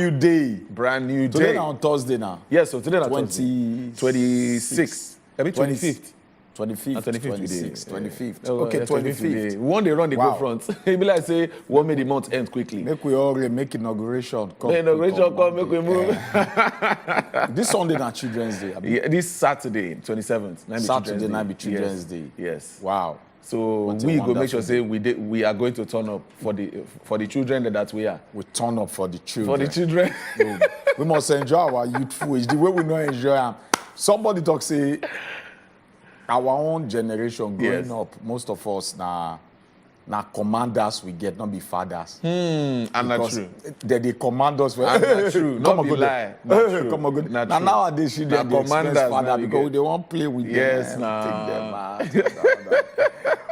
New day. Brand new day. Today on Thursday now. Yes, so today on 26th. I mean 25th. 25th. 26th. 25th. Oh, Okay, 25th. We want to run the go front. It be like say, what made the month end quickly? Make we all make inauguration. The inauguration come, make we move. This Sunday na Children's Day. Yeah, this Saturday, 27th. Saturday night be Children's Day. Yes. Wow. So we go make sure say we are going to turn up for the children that we are. We turn up for the children. For the children. We must enjoy our youthful age. The way we not enjoy them. Somebody talk say our own generation growing up, most of us na commanders we get, not be fathers. And that's true. They command us. And that's true. Not be lie. Not true. Come on, good. Not Now true. nowadays they commanders express father because get. they won't play with Yes, them. nah. Take them out.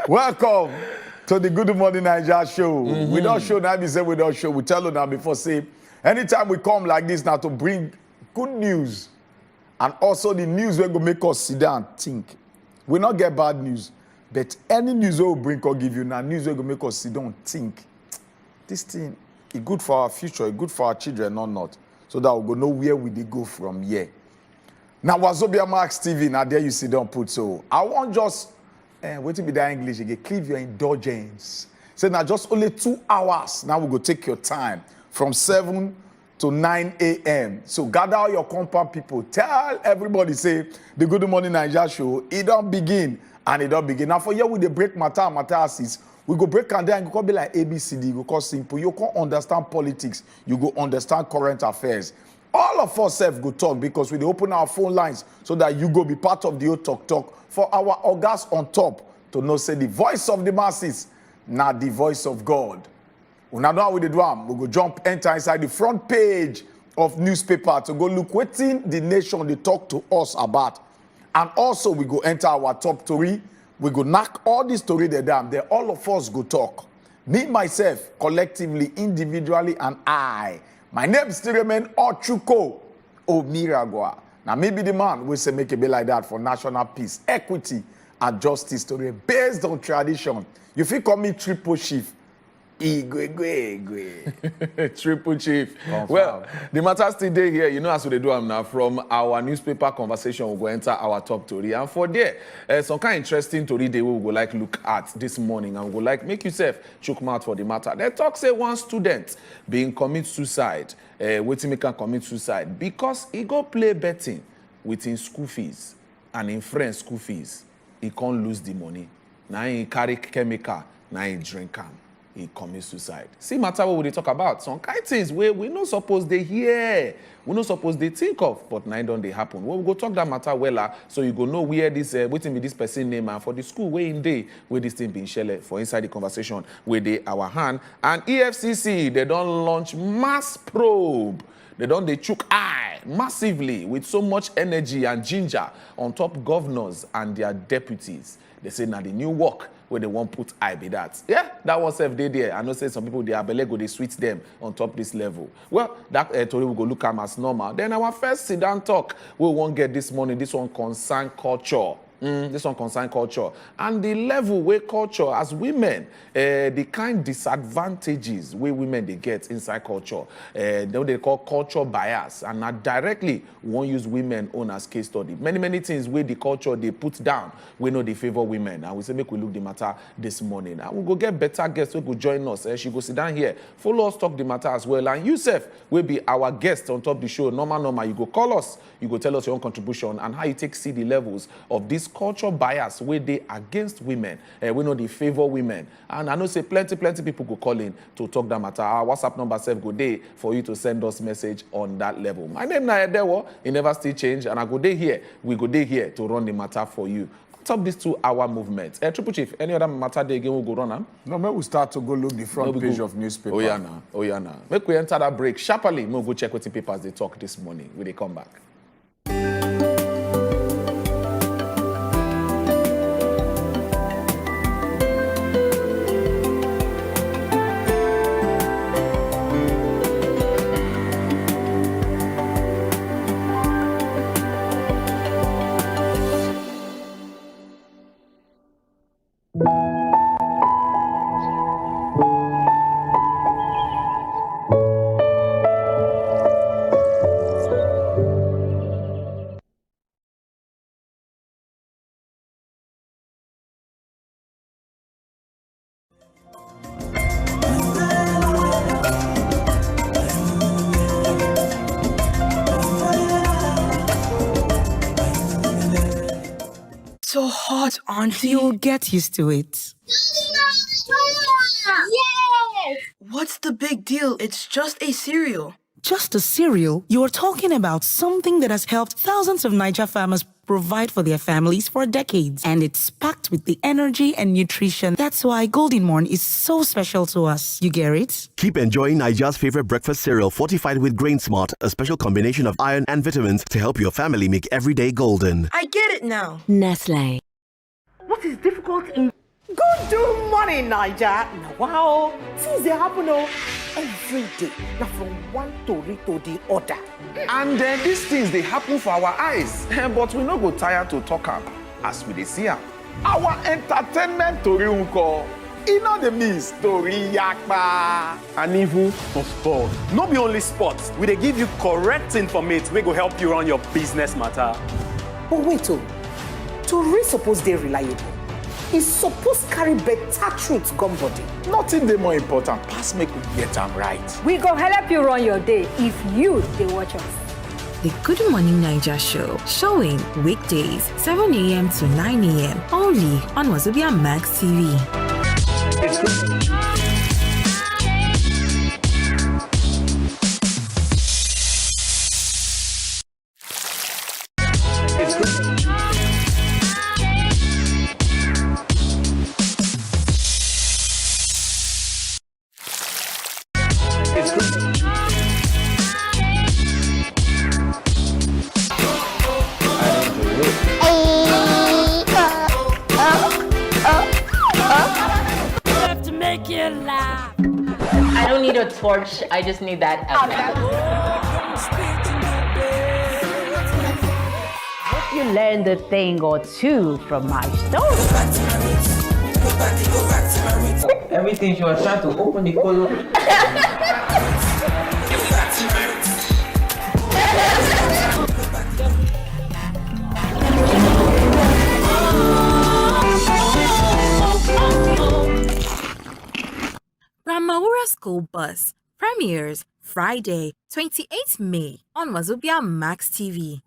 Welcome to the Good Morning Nigeria show. We don't show now, we say we don't show. We tell you now before say, anytime we come like this now to bring good news and also the news will go make us sit down and think. We not get bad news, but any news we will bring or give you now, news will go make us sit down and think. This thing is good for our future, it's good for our children or not, so that we go know where we dey go from here. Now wazobiamax TV, now there you sit down put so. I want just wait till be that English again. Cleave your indulgence. Say now just only 2 hours. Now we go take your time from 7 to 9 a.m. So gather all your compound people. Tell everybody say the Good Morning Nigeria show. It don't begin and it don't begin. Now for here we dey break matter assist. We go break and then you go be like ABCD. You go call simple. You can understand politics. You go understand current affairs. All of us go talk because we dey open our phone lines so that you go be part of the old talk for our organs on top to know say the voice of the masses, not the voice of God. Una know how we dey do am. We go jump enter inside the front page of newspaper to go look wetin the nation dey talk to us about. And also we go enter our top story. We go knock all the story they down. Then all of us go talk. Me, myself, collectively, individually, and I. My name still remain Ochuko Omiragwa. Now maybe the man will say make it be like that for national peace, equity, and justice story based on tradition. You feel call me triple chief. Triple chief. Well, the matter still day here. You know as we do them now. From our newspaper conversation, we'll go enter our top story. And for there, some kind of interesting story they will go like look at this morning and we'll go like make yourself chook mouth for the matter. They talk say one student being commit suicide, waiting make can commit suicide because he go play betting with his school fees and in friends school fees. He can't lose the money. Now he carry chemical, now he drink them. He commits suicide. See matter what we talk about. Some kind of things where we not supposed they hear, we not supposed they think of, but now don't they happen. Well, we go talk that matter well, so you go know where this waiting with this person name and for the school where in day where this thing being shared for inside the conversation where they our hand and EFCC they don't launch mass probe. They chook eye massively with so much energy and ginger on top governors and their deputies. They say now the new work where they won't put eye be that. Yeah, that was day there. I know say some people they are belego they switch them on top this level. Well, that story we go look at as normal. Then our first sit down talk we won't get this morning. This one concern culture. This one concern culture and the level where culture as women, the kind disadvantages where women they get inside culture, they call culture bias, and not directly won't use women on as case study. Many things where the culture they put down, we know they favor women, and we say make we look the matter this morning. And we go get better guests who go join us. She go sit down here, follow us talk the matter as well. And Yusuf will be our guest on top of the show. Normal, you go call us, you go tell us your own contribution and how you take see the levels of this culture bias where they against women. We know they favor women. And I know say plenty people go call in to talk that matter. Our WhatsApp number self go there for you to send us message on that level. My name na Edewo, it never still change, and I go there here. We go there here to run the matter for you. Top this 2 hour movement. Triple Chief, any other matter they again will go run? No, maybe we start to go look the front page of newspaper. Oh yeah, nah. Make we enter that break sharply. We'll go check what the papers they talk this morning. Will they come back? hot, auntie. You'll get used to it. Yes! What's the big deal? It's just a cereal. Just a cereal? You're talking about something that has helped thousands of Niger farmers provide for their families for decades. And it's packed with the energy and nutrition. That's why Golden Morn is so special to us. You get it? Keep enjoying Niger's favorite breakfast cereal fortified with Grain Smart, a special combination of iron and vitamins to help your family make every day golden. I get it now. Nestle. What is difficult in good morning, Niger? Now, wow, things they happen every day. Now, from one story to the other. And these things, they happen for our eyes. But we no go tired to talk am as we dey see am. Our entertainment tori unko. E no dey miss tori yakpa. And even for sport. No be only sports. We dey give you correct information wey go help you run your business matter. But wait, tori suppose dey reliable. E suppose carry better truth come body. Nothing dey more important pass make we get am right. We go help you run your day if you dey watch us. The Good Morning Niger Show, showing weekdays 7 a.m. to 9 a.m. only on wazobiamax TV. I don't need a torch, I just need that evidence. Hope you learned a thing or two from my story. Everything she was trying to open the color. Ramawura School Bus premieres Friday, 28th May on wazobiamax TV.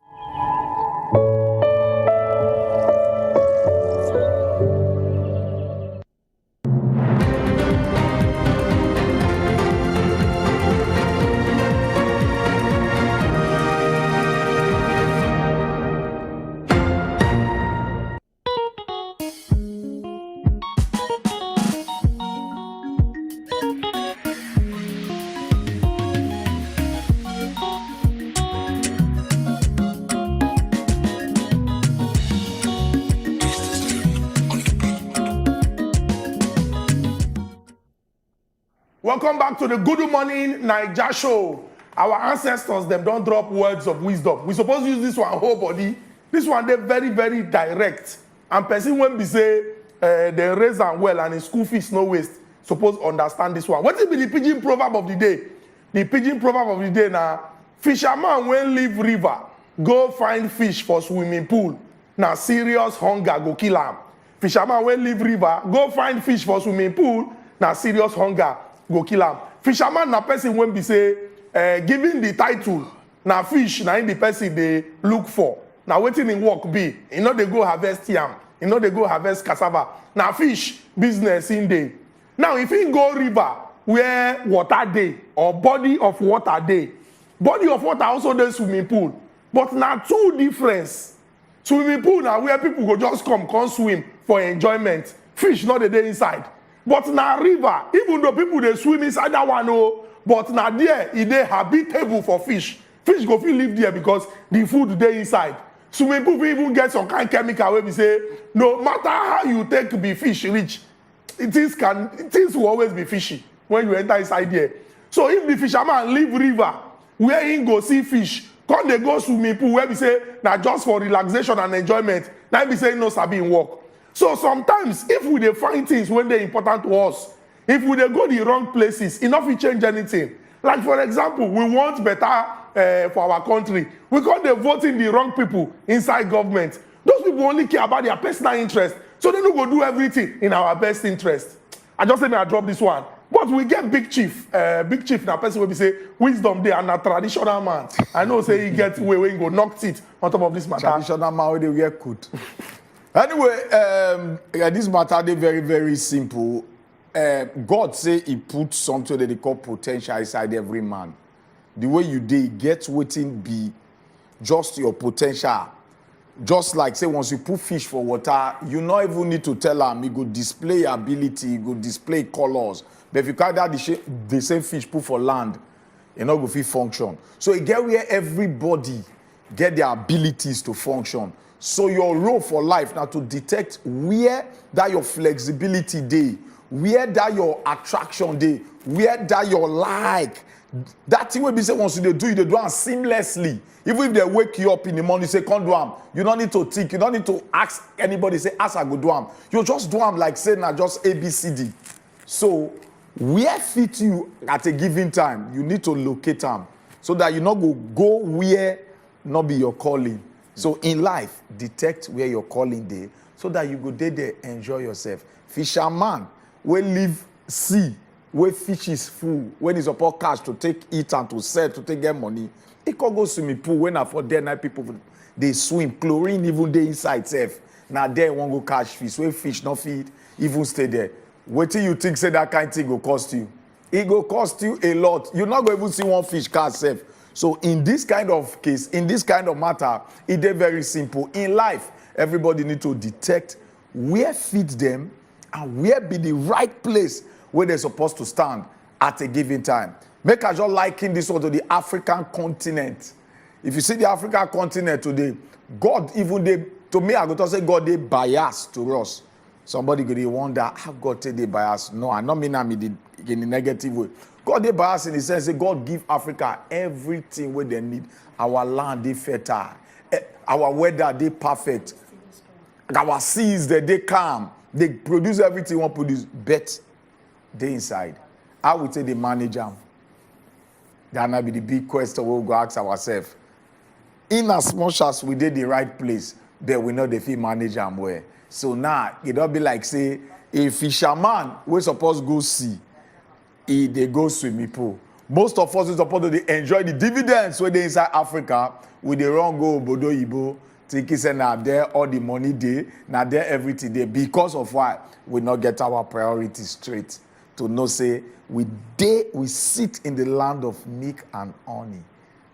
Welcome back to the Good Morning Niger Show. Our ancestors, them don't drop words of wisdom. We suppose use this one whole body. This one, they very, very direct. And person when we say they raise them well and in school fees no waste, suppose understand this one. What will be the pigeon proverb of the day? The pigeon proverb of the day now, fisherman when leave river, go find fish for swimming pool. Now serious hunger go kill him. Fisherman when leave river, go find fish for swimming pool. Now serious hunger go kill him. Fisherman na person when be say giving the title na fish na in the person they look for. Now waiting in work be, you know they go harvest yam, you know they go harvest cassava. Now fish business in day. Now if you go river where water day or body of water day, body of water also dey swimming pool, but na two difference. Swimming pool na where people go just come swim for enjoyment. Fish not the day inside. But na river, even though people they swim inside that one, oh, but na there it dey habitable for fish. Fish go fit live there because the food dey inside. Swimming pool even get some kind of chemical where we say no matter how you take be fish reach, things will always be fishy when you enter inside there. So if the fisherman leave river where he go see fish, come they go swimming pool where we say na just for relaxation and enjoyment, now we say no sabi in work. So sometimes if we dey find things when they're important to us, if we dey go the wrong places, it not fit change anything. Like for example, we want better for our country. We can't dey voting the wrong people inside government. Those people only care about their personal interest. So they don't go do everything in our best interest. I just say me I drop this one. But we get big chief. Big chief na person where we say wisdom dey and a traditional man. I know say he get way he go knock teeth on top of this matter. Traditional man wey dey wear coat. Anyway, this matter they very, very simple. God say he put something that they call potential inside every man. The way you get waiting be just your potential. Just like say once you put fish for water, you not even need to tell them. You go display ability, you go display colors. But if you carry that the same fish put for land, you not go fit function. So it get where everybody get their abilities to function. So your role for life now to detect where that your flexibility day, where that your attraction day, where that your like. That thing will be say once you do it seamlessly. Even if they wake you up in the morning, say, come do them. You don't need to think. You don't need to ask anybody, say, ask I go do them. You just do them like say, now just ABCD. So, where fit you at a given time, you need to locate them. So that you not go where not be your calling. So, in life, detect where your calling day. So that you go there, enjoy yourself. Fisherman, will live sea. Where fish is full, when it's upon cash to take it and to sell, to take get money, it can go swimming pool. When I for there night people they swim, chlorine even they inside safe. Now there won't go catch fish. Where fish not feed, even stay there. What do you think say that kind of thing will cost you? It will cost you a lot. You're not going to even see one fish catch safe. So in this kind of case, in this kind of matter, it is very simple. In life, everybody need to detect where fit them and where be the right place where they're supposed to stand at a given time. Make us just liken this one to the African continent. If you see the African continent today, God even they, to me, I go to say God they bias to us. Somebody go they wonder how God take they bias. No, I don't mean in the negative way. God they bias in the sense that God give Africa everything where they need. Our land they fertile, our weather they perfect, our seas they calm, they produce everything we produce, but they inside. I would say they manage them. That might be the big question we'll go ask ourselves. In as much as we did the right place, but we know the fee manage them well. So now it don't be like say a fisherman we supposed to go see, they go swimming pool. Most of us are supposed to enjoy the dividends when they inside Africa with the wrong go Bodo Ibo. Thinking say now there all the money day, now there everything day because of why we not get our priorities straight. To know say we sit in the land of milk and honey.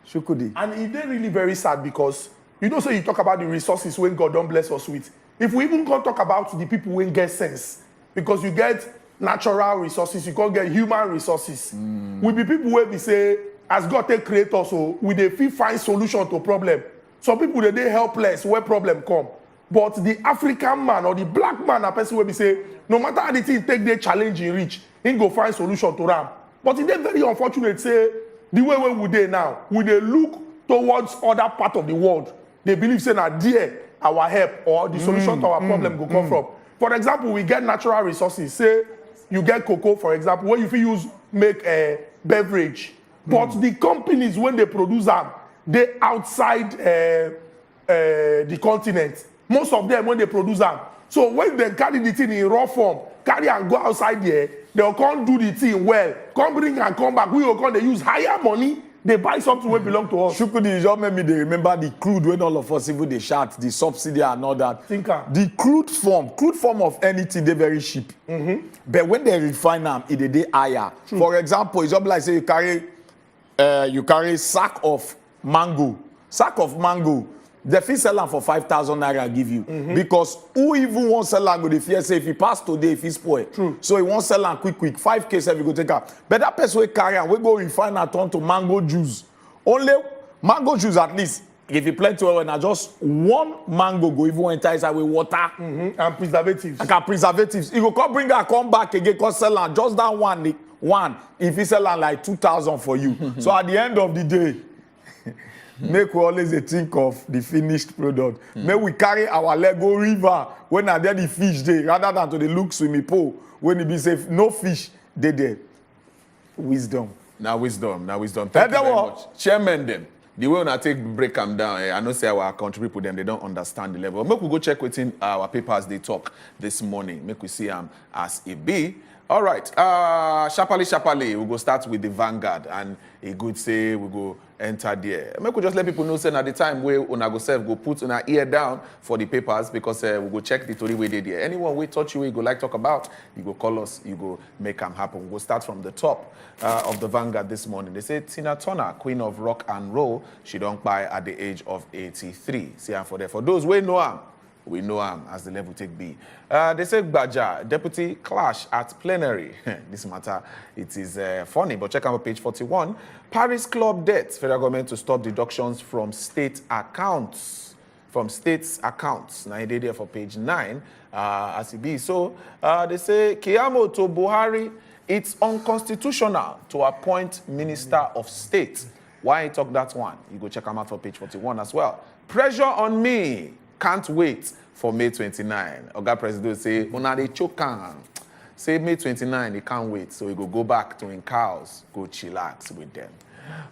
Shukudi. And it is really very sad because you know say you talk about the resources when God don't bless us with. If we even can't talk about the people when get sense, because you get natural resources, you can't get human resources. We be people where we say, as God take create us, so we dey fit find solution to problem. Some people they helpless where problem come. But the African man or the black man, a person where we say, no matter how the thing take their challenge in reach, he go find solution to them. But it is very unfortunate say the way we dey now, we dey look towards other part of the world. They believe say na there our help or the solution to our problem go come from. For example, we get natural resources. Say you get cocoa, for example, where you fit use make a beverage. But the companies when they produce them, they outside the continent. Most of them when they produce them. So when they carry the thing in raw form, carry and go outside there, they'll come do the thing well, come bring and come back. We will come, they use higher money, they buy something that belong to us. Shukudi, just made me they remember the crude when all of us even they shout, the subsidy and all that. The crude form of anything, they very cheap. But when they refine them, it they higher. For example, it's just like say you carry sack of mango. The fee sell for 5,000 naira give you. Because who even won't sell and go the fear say if he pass today, if he spoil. So he won't sell and quick. 5K if you go take out. But that person will carry and we go refine and turn to mango juice. Only mango juice at least. If you plenty well, now just one mango go even enter inside with water. And preservatives. And preservatives. You go come bring her, come back again, come sell and just that one. If he sell and like 2,000 for you. So at the end of the day, make we always think of the finished product. May we carry our Lego river when are there the fish day rather than to the look swimming pool when it be safe no fish they there. Wisdom. Now wisdom. Thank you very much. Chairman them. The way when I take break them down, I know say our country people them they don't understand the level. Make we go check within our papers they talk this morning. Make we see as it be. All right. Sharply, we go start with the Vanguard, and a good say we go enter there. Make we just let people know, say at the time where una go put una ear down for the papers, because we go check the story where they there. Anyone we touch you go like talk about, you go call us, you go make them happen. We go start from the top of the Vanguard this morning. They say Tina Turner, queen of rock and roll, she don't buy at the age of 83. See her for there. For those we know her, we know him as the level take be. They say Baja, deputy clash at plenary. This matter, it is funny, but check out page 41. Paris Club debt, federal government to stop deductions from state accounts. From states' accounts. Now, they there for page 9, as it be. So, they say, Kiyamo to Buhari, it's unconstitutional to appoint Minister of State. Why I talk that one? You go check them out for page 41 as well. Pressure on me. Can't wait for May 29. Oga President say, una dey choke am. Say May 29, they can't wait. So we go back to in cows, go chillax with them.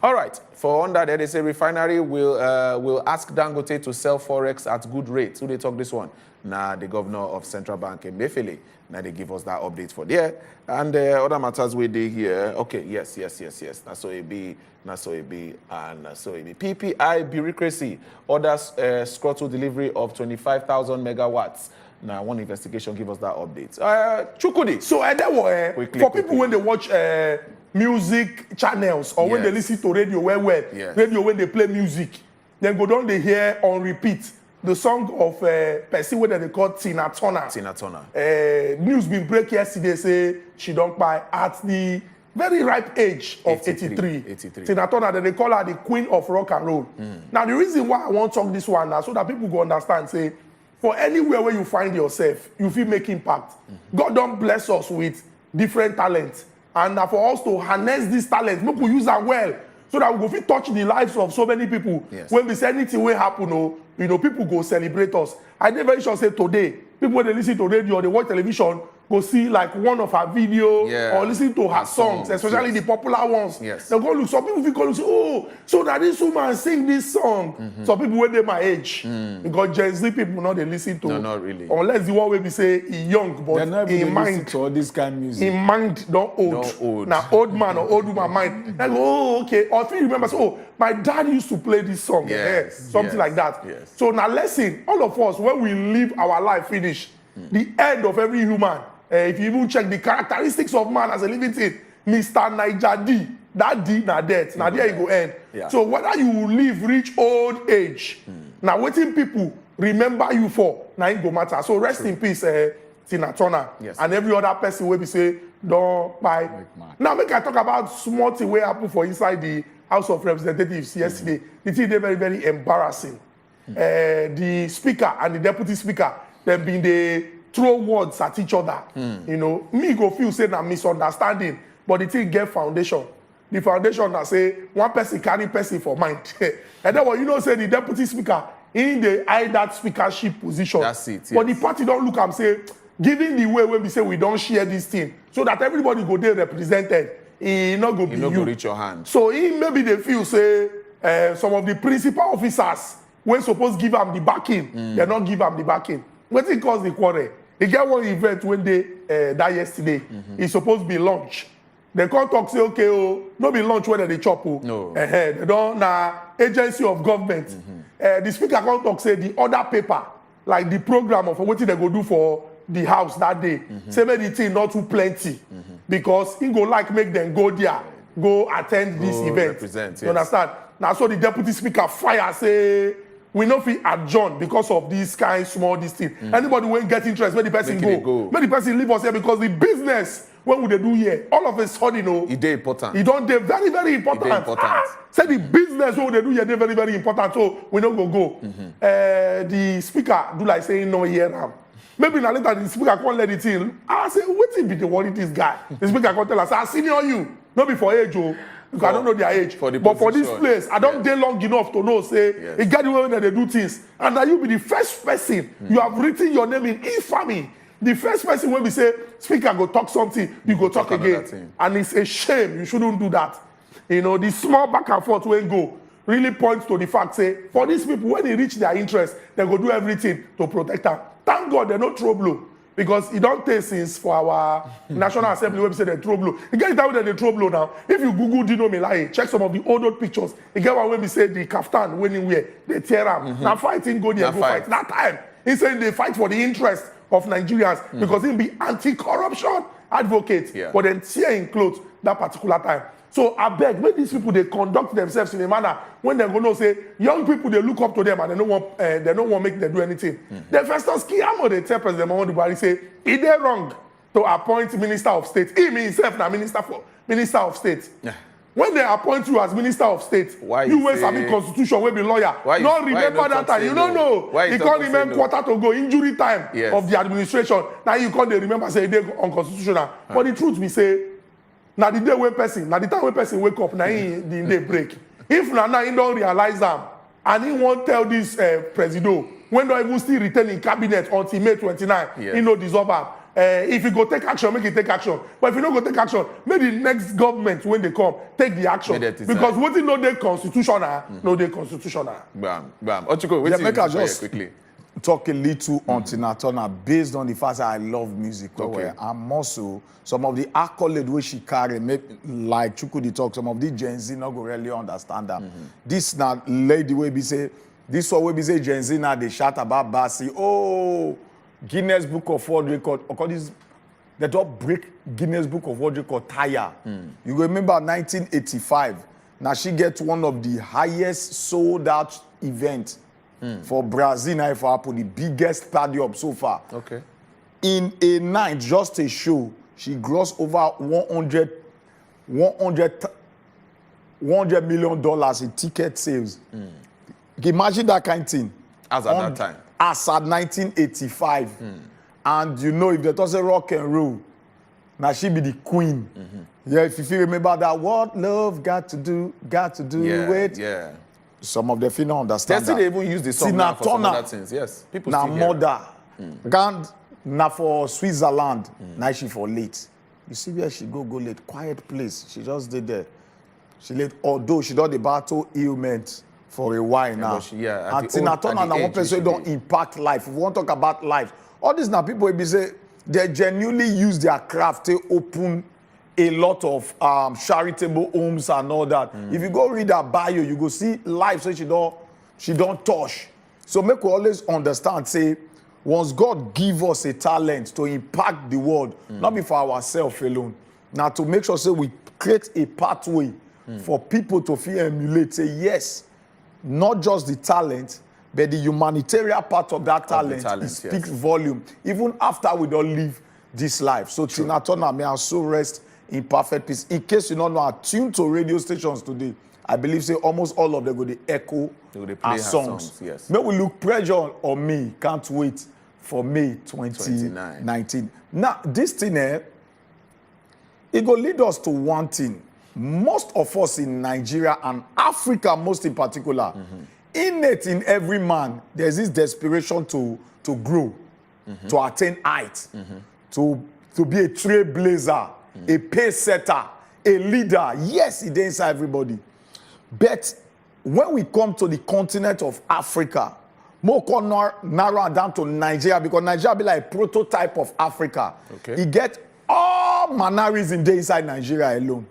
All right, for under there, they say refinery will ask Dangote to sell Forex at good rates. Who they talk this one? Now the governor of Central Bank, Mefele. Now they give us that update for there. And other matters we did here. Okay, yes. That's so it be, and so it be. PPI bureaucracy orders scrotal delivery of 25,000 megawatts. Now, one investigation give us that update. Chukudi. So, for people when they watch music channels or when they listen to radio radio when they play music, then go down they hear on repeat the song of person where they call Tina Turner. News been break yesterday say she don't buy at the very ripe age of 83. Tina Turner, then they call her the queen of rock and roll. Now the reason why I want to talk this one now so that people go understand, say for anywhere where you find yourself, you feel make impact. God don't bless us with different talents. And for us to harness this talent, make we use them well. So that we go fit touch the lives of so many people. When we say anything will happen, people go celebrate us. I never sure say today, people when they listen to radio or they watch television, go see like one of her video or listen to her songs, especially the popular ones. They go look. Some people go look, say, oh, so that this woman sing this song. Some people when they my age, because Gen Z people not they listen to. No, not really. Unless the one where we say he young, but in mind to all this kind of music. In mind don't old. Now old man or old woman mind. They go, oh, okay. Or if you remember, so, oh, my dad used to play this song. Something like that. So now listen, all of us when we live our life finish, the end of every human. If you even check the characteristics of man as a living thing, Mr. Niger D, that D na death, now there you go end. So whether you live reach old age, now waiting people remember you for, now it go matter. So rest in peace, Tina Turner, and every other person will be say, don't buy. Now make I talk about small thing wey happen for inside the House of Representatives yesterday. The thing they very, very embarrassing. The speaker and the deputy speaker, them been they throw words at each other. Me go feel say na misunderstanding, but the thing get foundation. The foundation that say one person carry person for mind. And then what say the deputy speaker in the eye that speakership position. That's it. But the party don't look and say, given the way when we say we don't share this thing, so that everybody go there represented, it not go be you. Go reach your hand. So maybe they feel say some of the principal officers when supposed give them the backing, they not give them the backing. What it cause the quarrel? They get one event when they that yesterday. It's supposed to be lunch. They can't talk say okay, oh, no be lunch when they chop. No. They don't agency of government. The speaker can't talk say the other paper, like the program of what they go do for the house that day. Say maybe the thing not too plenty because he go like make them go there, go attend this event. You understand? Now so the deputy speaker fire say we no fit adjourn because of this kind small this thing. Anybody won't get interest, make the person go. Make the person leave us here because the business, what would they do here? All of a sudden, it is important. It don't they very, very important. Say the business what they do here, they very, very important. So we don't go. The speaker do like saying no here now. Maybe now later the speaker can't let it in. I say, what be the worry this guy? The speaker can't tell us, I senior you. Not before age, because I don't know their age. But for this place, I don't dare long enough to know, say, it get the way that they do things. And that you be the first person, you have written your name in infamy. The first person when we say, speaker go talk something, you go talk again. And it's a shame, you shouldn't do that. The small back and forth when go really points to the fact, say, for these people, when they reach their interest, they go do everything to protect them. Thank God they're not trouble. because it don't take since for our National Assembly where we say they throw blow. You get that way they throw blow now. If you Google Dino Melaye, check some of the old pictures. You get one where we say the kaftan winning wear, they tear up. Now fighting go there, go fight. That time, he's saying they fight for the interest of Nigerians because he'll be anti-corruption advocate. But then tear in clothes that particular time. So I beg, make these people they conduct themselves in a manner when they're going to say young people they look up to them and they don't want to make them do anything. The first Skiamo they tell President Muhammadu Buhari say is they wrong to appoint Minister of State. He himself now Minister of State. When they appoint you as Minister of State, you will submit constitution, will be lawyer. Not remember that time. You don't know. You can't remember quarter to go injury time of the administration. Now you can't remember say they unconstitutional. But the truth we say. Now the day when person, now the time when person wake up, now the day break. If now he don't realize them, and he won't tell this president when don't even still retain in cabinet until May 29, he no dissolve am. If he go take action, make it take action. But if he don't go take action, make the next government when they come take the action. Because what is no they constitutional, no they constitutional. Bam. Ochiko, wait make I just quickly. Talk a little on Tina Turner based on the fact that I love music. And also some of the accolades which she carry, like Chukudi talk, some of the Gen Z not go really understand that. This now lady will be say, this one will be say Gen Z now they shout about Bassi. Oh, Guinness Book of World Record. They don't break Guinness Book of World Record tire. You remember 1985. Now she gets one of the highest sold out events. For Brazil, now for Apple, the biggest stadium so far. In a night, just a show, she grossed over $100 million in ticket sales. Imagine that kind of thing. As at that time. As at 1985. And you know, if they talk say rock and roll, now she be the queen. Yeah, if you remember that, what love got to do with. Yeah. Some of the people don't understand that. They even use the song now for some other things. Yes, people now still mother, grand now for Switzerland, now she for late. You see where she go late, quiet place. She just did there. She late, although she done the battle ailment for a while now. And Tina Turner now one person don't impact life. If we want to talk about life, all these now people will be say they genuinely use their craft to open a lot of charitable homes and all that. If you go read her bio, you go see life so she don't touch. So make we always understand, say, once God give us a talent to impact the world, not be for ourselves alone. Now to make sure say we create a pathway for people to feel emulate, say yes, not just the talent, but the humanitarian part of that talent speaks volume, even after we don't live this life. So Tina Turner may also rest in perfect peace. In case you don't know, I tuned to radio stations today. I believe say almost all of them go to echo our songs. Yes. May we look pressure on me. Can't wait for May 2019. Now, this thing, it will lead us to one thing. Most of us in Nigeria and Africa, most in particular, innate in every man, there's this desperation to grow, to attain heights, to be a trailblazer, a pace setter, a leader. Yes, it's inside everybody. But when we come to the continent of Africa, more narrow down to Nigeria, because Nigeria be like a prototype of Africa. You get all mannerism there inside Nigeria alone.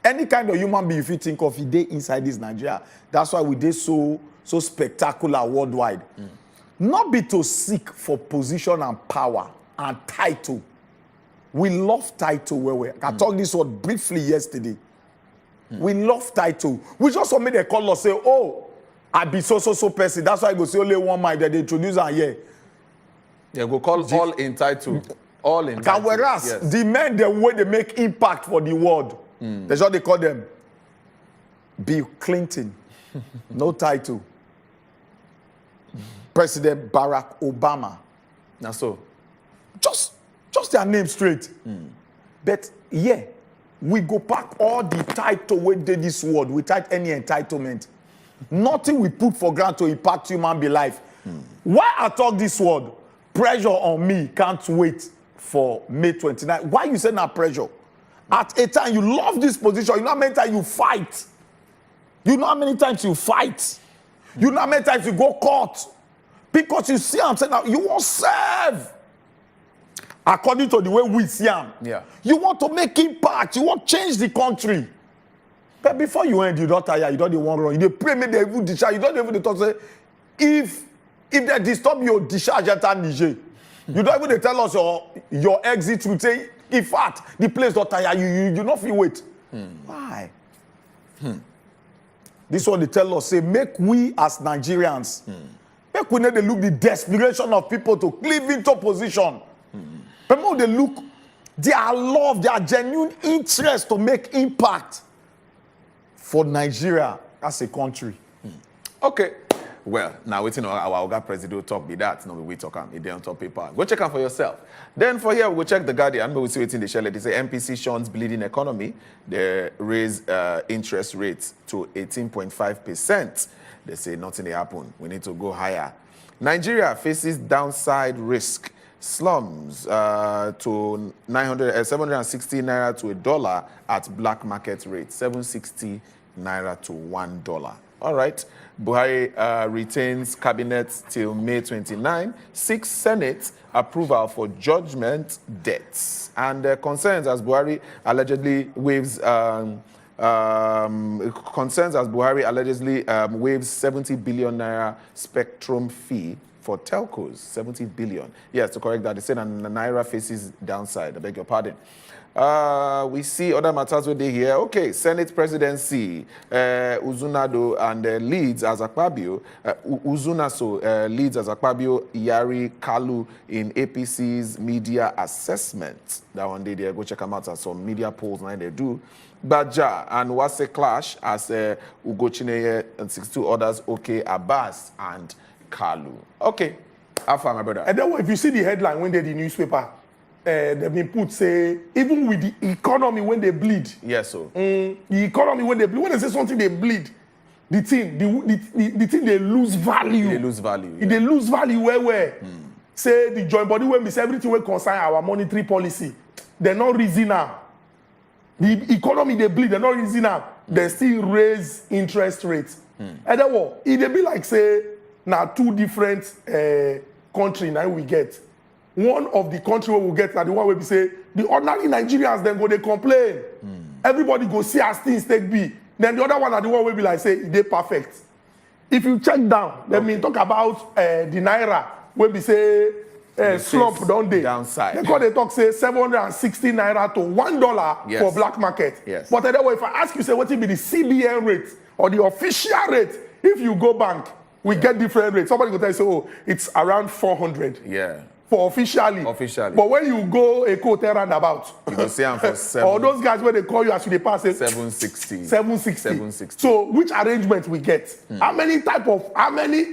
Any kind of human being if you think of, it inside this Nigeria. That's why we did so spectacular worldwide. Not be to seek for position and power and title. We love title. I talked this word briefly yesterday. We love title. We just made a call us say, oh, I be so person. That's why I go say only one mind that they introduce and yeah. Yeah, go call all entitled. All entitled. Whereas the men, the way they make impact for the world, that's what they call them. Bill Clinton, no title. President Barack Obama. Now so. Just their name straight. But yeah, we go back all the title when they this world without any entitlement. Nothing we put for granted to impact human being life. Why I talk this word? Pressure on me, can't wait for May 29. Why you say not pressure? At a time you love this position, you know how many times you fight. You know how many times you fight. You know how many times you go court. Because you see I'm saying now, you won't serve. according to the way we see them. Yeah. You want to make impact. You want to change the country. But before you end, you don't tire. You don't want run. You dey pray make they even discharge. You don't even dey talk say if they disturb your discharge enter Niger, you don't even dey tell us your exit route. Say in fact the place don't tire you. You not feel wait. Why? This one they tell us say make we as Nigerians make we need to look the desperation of people to cleave into position. People they look their love, their genuine interest to make impact for Nigeria as a country. Okay. Well, now waiting on our Oga President talk be that. No, we talk it on top paper. Go check out for yourself. Then for here, we go check the Guardian. But we see waiting the shell. They say MPC shuns bleeding economy. They raise interest rates to 18.5%. They say nothing will happen. We need to go higher. Nigeria faces downside risk. Slums to 760 naira to $1 at black market rate. 760 naira to $1. All right. Buhari retains cabinet till May 29. 6 Senate approval for judgment debts. And concerns as Buhari allegedly waives waives 70 billion naira spectrum fee for telcos. 70 billion. Yes, to correct that, they said naira faces downside. I beg your pardon. We see other matters where they here. Okay, Senate presidency, Uzunado and leads as Akpabio. Uzunaso leads as Akpabio, Yari Kalu in APC's media assessment. That one day they go check them out at some media polls now they do. Baja and Wase clash as Ugochineye and 62 others. Okay, Abbas and Kalu. Okay, how far, my brother? And then if you see the headline when they the newspaper, they've been put say even with the economy when they bleed. Yes, so the economy when they bleed, when they say something they bleed, the thing they lose value. They lose value. Yeah. They lose value where say the joint body when we say everything will concern our monetary policy, they're not reason now. The economy they bleed, they're not reason now. They still raise interest rates. And then what? It they be like say now two different countries now we get. One of the country where we get now the one where we say the ordinary Nigerians then go they complain. Everybody go see as things take be. Then the other one are the one where we like say they perfect. If you check down, let me talk about the naira where we say slump don't they? Downside. They talk say 760 naira to $1 for black market. Yes. But anyway, if I ask you say what will be the CBN rate or the official rate, if you go bank, we get different rates. Somebody will tell you say, oh, it's around 400. Yeah. For officially. Officially. But when you go a quote roundabout, you go see them for 7. or those guys where they call you as you pass it. 760. 760. So which arrangement we get? How many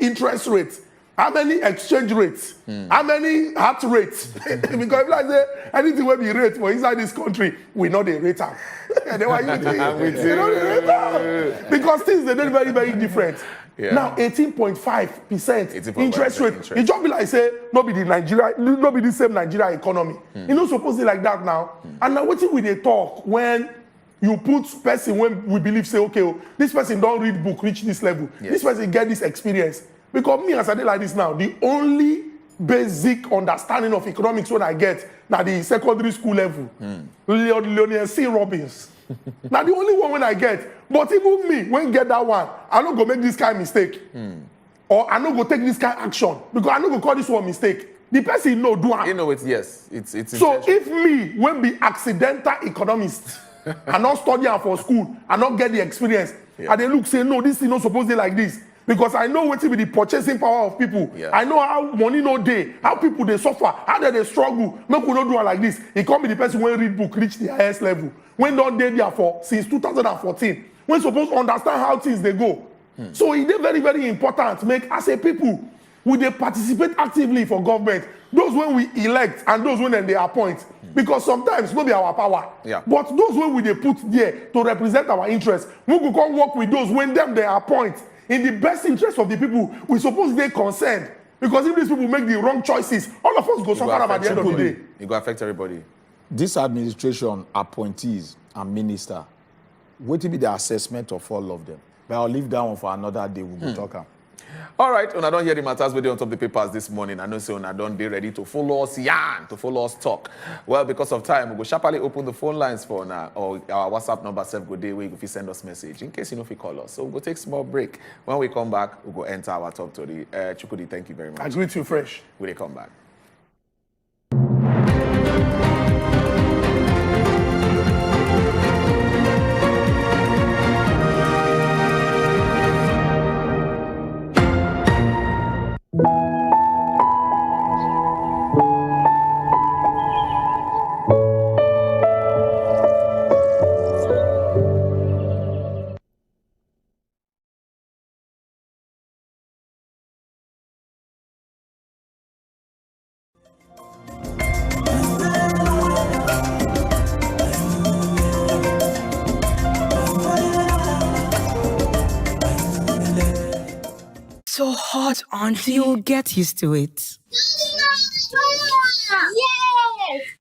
interest rates? How many exchange rates? How many heart rates? Because if like say anything will be rate for inside this country, we know the rate. And then why you know the rate? Because things they don't very, very different. Yeah. Now 18.5% interest rate. It just be like say no be the same Nigeria economy. You know supposed to like that now. And now what we they talk when you put person when we believe say okay, oh, this person don't read book reach this level. Yes. This person get this experience. Because me as I did like this now, the only basic understanding of economics when I get now the secondary school level. Leonel C. Robbins. Now the only one when I get. But even me, when I get that one, I don't go make this kind of mistake. Or I don't go take this kind of action. Because I don't go call this one mistake. The person know do it. You know it, yes. It's so if me, when be accidental economist, I not study for school, I not get the experience, and they look say, no, this is not supposed to be like this. Because I know what will be the purchasing power of people. Yeah. I know how money no day, how people they suffer, how they struggle. Make we not do it like this. It can't be the person when read book reach the highest level. When don't they there for since 2014. When supposed to understand how things they go. So it is very, very important. Make as a people, we they participate actively for government. Those when we elect and those when they appoint. Because sometimes no be our power. Yeah. But those when we they put there to represent our interests, we go come work with those when them they appoint. In the best interest of the people, we suppose they're concerned. Because if these people make the wrong choices, all of us go suffer at the end of the day. It will affect everybody. This administration, appointees and minister, what will be the assessment of all of them? But I'll leave that one for another day. We'll talk. All right, when I don't hear the matters with you on top of the papers this morning, I know so when I don't be ready to follow us yarn, to follow us talk. Well, because of time, we'll go sharply open the phone lines for now, or our WhatsApp number, go day where you can send us message in case you know if you call us. So we'll go take a small break. When we come back, we'll go enter our top story. Chukudi, thank you very much. I greet you fresh. We'll come back. So hot, auntie. You'll get used to it. Yes!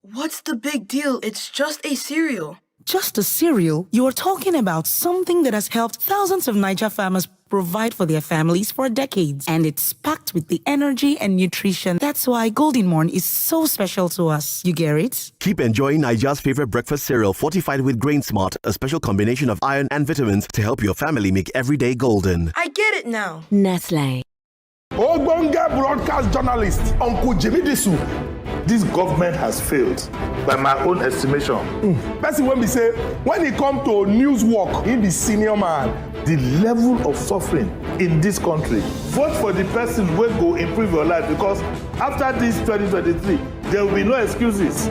What's the big deal? It's just a cereal. Just a cereal? You're talking about something that has helped thousands of Niger farmers provide for their families for decades. And it's packed with the energy and nutrition. That's why Golden Morn is so special to us. You get it? Keep enjoying Niger's favorite breakfast cereal fortified with Grain Smart, a special combination of iron and vitamins to help your family make every day golden. I get it now. Nestle. Ogbonge broadcast journalist, Uncle Jimmy Disu. This government has failed, by my own estimation. Person when we say, when it come to news work, he be senior man. The level of suffering in this country. Vote for the person who will improve your life, because after this 2023, there will be no excuses.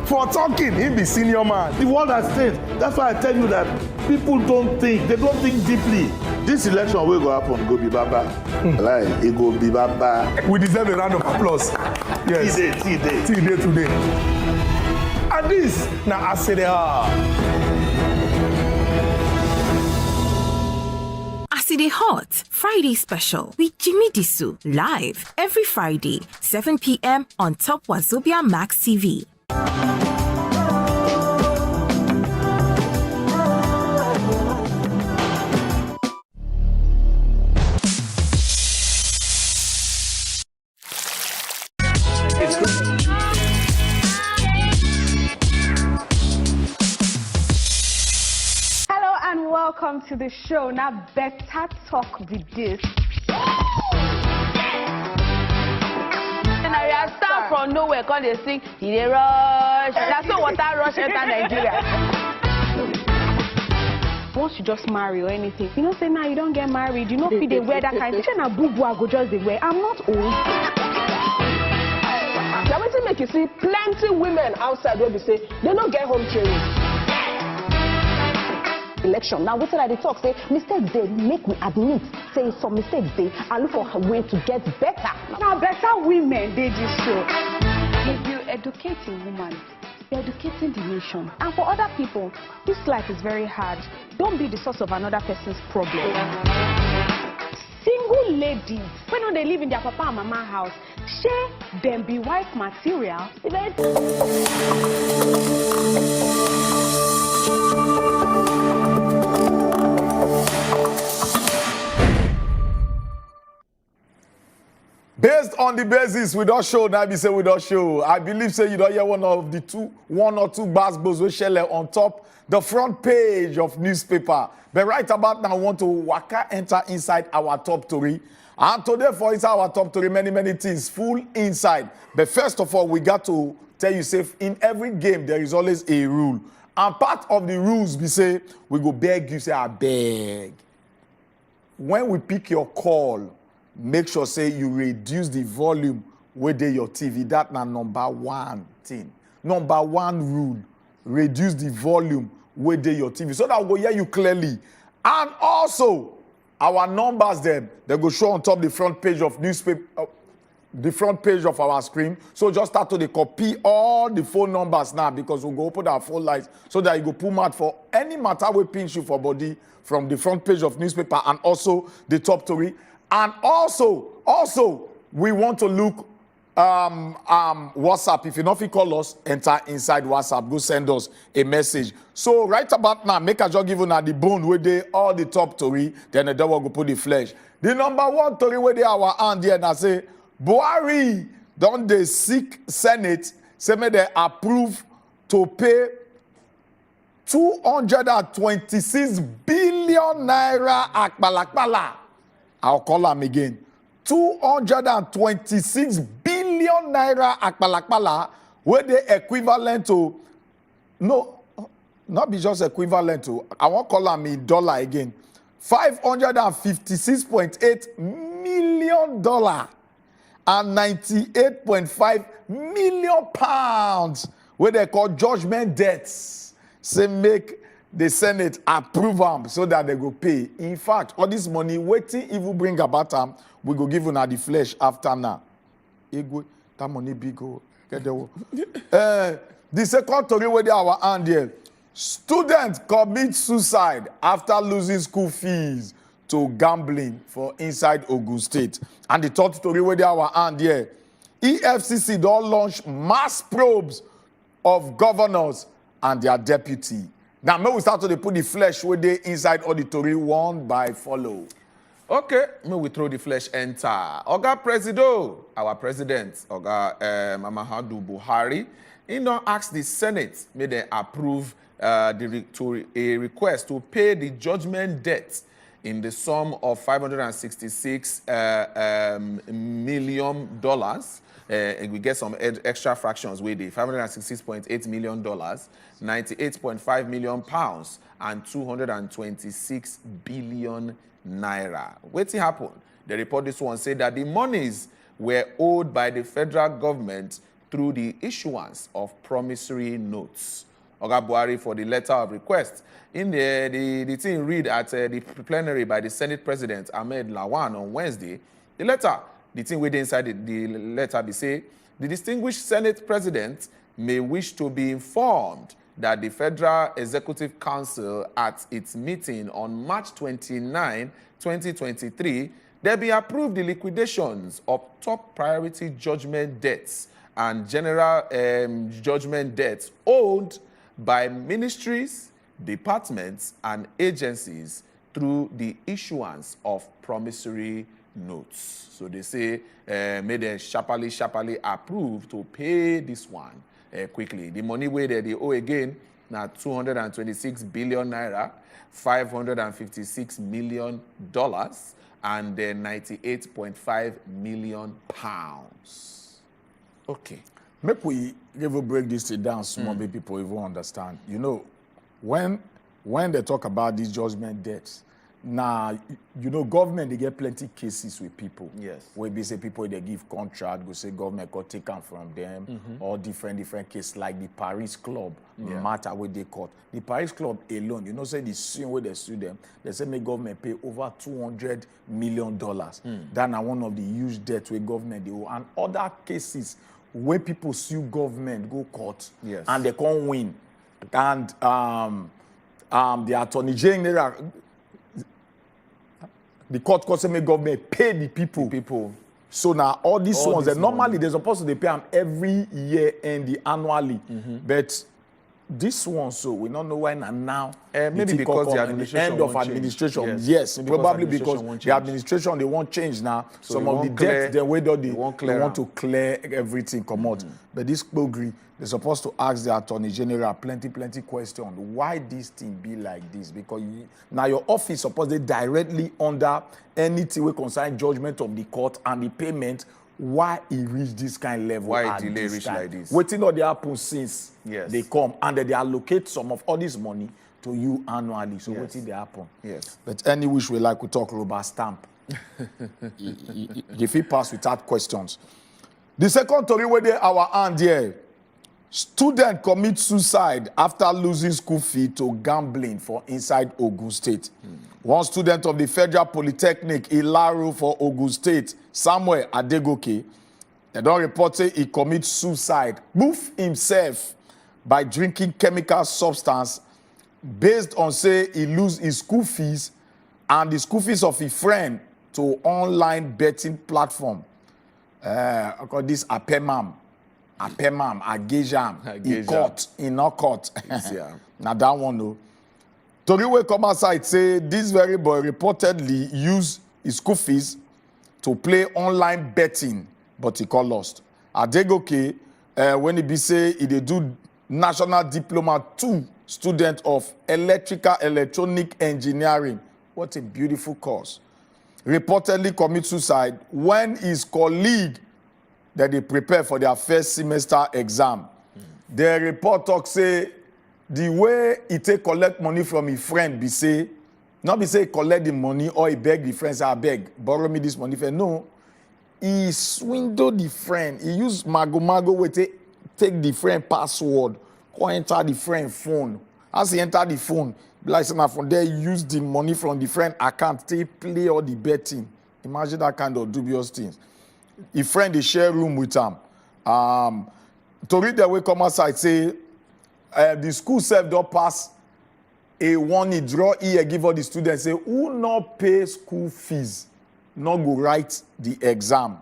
For talking, he be senior man. The world has changed. That's why I tell you that people don't think. They don't think deeply. This election will go happen, go be baba. Like, it go be baba. We deserve a round of applause. Yes. T-Day today. And this, now I say they are. Aside Hot Friday special with Jimmy Disu live every Friday 7 p.m. on top Wazobia Max TV. Welcome to the show. Now, better talk with this. And I start from nowhere, call they sing, he rush. That's not what I rush enter Nigeria. Once you just marry or anything, you know, say now you don't get married, you know, if they wear that kind of thing, and boo-boo, I go just the way. I'm not old. Now, what make you see plenty women outside where they say they don't get home training. Election. Now, what did I talk? Say, mistakes they make me admit. Say, some mistakes they I look for a way to get better. Now, better women, they just show. If you educate a woman, you're educating the nation. And for other people, this life is very hard. Don't be the source of another person's problem. Single ladies, when they live in their papa and mama house, share them be wife material. Based on the basis we don't show, now we say we don't show. I believe say you don't hear one or two basketballs we share on top the front page of newspaper. But right about now, I want to waka enter inside our top story. And today for inside our top story, many things full inside. But first of all, we got to tell you, say in every game there is always a rule. And part of the rules we say we go beg you, say I beg. When we pick your call, make sure say you reduce the volume with your TV. That's now number one thing. Number one rule, reduce the volume with your TV so that we'll hear you clearly. And also, our numbers then, they go show on top the front page of newspaper, the front page of our screen. So just start to copy all the phone numbers now because we'll go open our phone lines so that you go pull out for any matter we pinch you for body from the front page of newspaper and also the top story. And also, we want to look WhatsApp. If you know if you call us, enter inside WhatsApp. Go send us a message. So right about now, make a just give you now the bone where they all the top story. Then the devil go put the flesh. The number one story where they our hand here and say Buhari don dey seek Senate say may they approve to pay 226 billion naira akbalakbala. I'll call them again. 226 billion naira akbalakbala, where they equivalent to, no, not be just equivalent to, I won't call them in dollar again. $556.8 million and 98.5 million pounds, where they call judgment debts. Say make the Senate approve them so that they go pay. In fact, all this money, waiting if we bring about them, we go give una the flesh after now. That money big go. The second story where they our hand here. Students commit suicide after losing school fees to gambling for inside Ogun State. And the third story where they our hand here. EFCC don't launch mass probes of governors and their deputy. Now, may we start to put the flesh where they inside auditory one by follow. Okay, may we throw the flesh enter. Oga Presido, our president, Oga Muhammadu Buhari, he now asked the Senate, may they approve a request to pay the judgment debt in the sum of $566 million. And we get some extra fractions with it. $566.8 million, 98.5 million pounds, and 226 billion naira. What's happened? The report this one said that the monies were owed by the federal government through the issuance of promissory notes. Oga Buhari for the letter of request. In the thing read at the plenary by the Senate President Ahmad Lawan on Wednesday, the letter, the thing within inside the letter, they say, the distinguished Senate President may wish to be informed that the Federal Executive Council at its meeting on March 29, 2023, they be approved the liquidations of top priority judgment debts and general judgment debts owed by ministries, departments, and agencies through the issuance of promissory notes. So they say, may they sharply approve to pay this one quickly. The money where they owe again, now 226 billion naira, $556 million, and then 98.5 million pounds. Okay. Make we even break this down small, maybe people even understand. You know, when they talk about these judgment debts, now, you know, government, they get plenty cases with people. Yes. Where they say people, they give contract, go say government could take them from them, or different cases, like the Paris Club matter where they caught. The Paris Club alone, you know, say the suing where they sue them, they say make government pay over $200 million. That's one of the huge debts where government they owe. And other cases where people sue government, go court, and they can't win. And the Attorney General, the court say make government pay the people. So now all these ones, normally they're supposed to pay them every year and annually. But this one, so we don't know when and now. Maybe because the administration end of administration. Yes, probably because the administration they won't change now. So some of the debts they want to clear everything come out. But this Pogri, they're supposed to ask the Attorney General plenty questions. Why this thing be like this? Because now your office supposed to directly under anything we concern judgment of the court and the payment. Why it reach this kind of level? Why delay reach like this? Waiting on the happen since they come and they allocate some of all this money to you annually. So waiting they happen. Yes. But any wish we like, we talk rubber stamp. If he pass without questions. The second story where they our hand here. Student commit suicide after losing school fee to gambling for inside Ogun State. One student of the Federal Polytechnic Ilaro for Ogun State, Samuel Adegoke, they don't report say he commit suicide, boof himself by drinking chemical substance based on say he lose his school fees and the school fees of his friend to online betting platform. I call this Apemam, Agejam, in not court. Now that one, no. Toriwe come outside say this very boy reportedly used his school fees to play online betting, but he got lost. Adegoke, when he be say he dey do National Diploma 2 student of Electrical Electronic Engineering. What a beautiful course. Reportedly commit suicide when his colleague that they prepare for their first semester exam. The report talk say the way he take collect money from his friend be say, not be say he collect the money or he beg the friend say, I beg, borrow me this money. No, he swindled the friend. He used mago way to take the friend password, go enter the friend phone. As he enter the phone, like from there, he use the money from the friend account to play all the betting. Imagine that kind of dubious things. His friend, they share room with him. To read the way come outside, say, the school self don't pass a warning, draw here, give all the students, say, who not pay school fees, not go write the exam.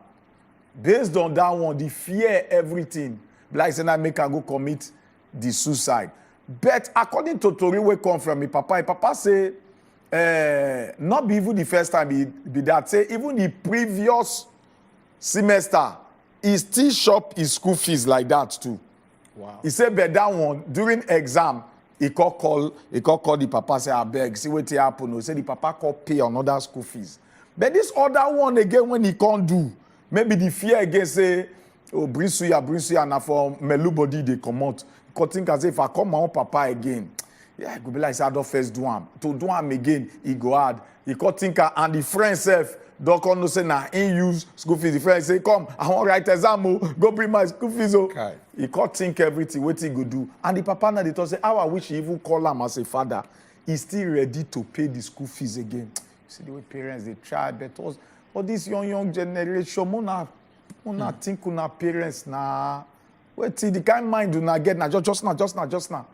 Based on that one, the fear everything. Like say, I make her go commit the suicide. But according to Tori, we come from my papa say, not be even the first time be that, say, even the previous semester, he still shop his school fees like that too. Wow. He said, but that one, during exam, he call the papa, say, I beg, see what happen. He said the papa call pay another school fees. But this other one again, when he can't do, maybe the fear again say, oh, bring suya, and for melu body they come out. Because think as if I come my own papa again, yeah, it could be like say I don't first do him. To do him again, he go hard. He could think and the friend self, don't come no say nah, he use school fees. The friend say, come, I want to write exam, go bring my school fees. Okay. He could think everything, what he go do. And the papa now they talk say, how I wish he even call him as a father. He's still ready to pay the school fees again. See the way parents they try, but all this young generation, mona think una parents na. Wait till the kind mind do not get now, just now.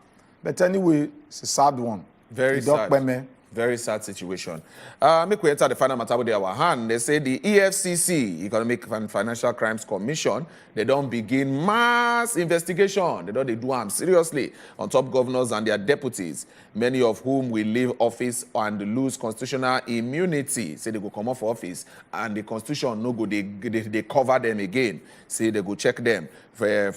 But anyway, it's a sad one. Very sad. Very sad situation. Make we enter the final matter with our hand. They say the EFCC, Economic and Financial Crimes Commission, they don't begin mass investigation. They don't do them seriously on top governors and their deputies, many of whom will leave office and lose constitutional immunity. Say they go come off office and the constitution no go, they cover them again. Say they go check them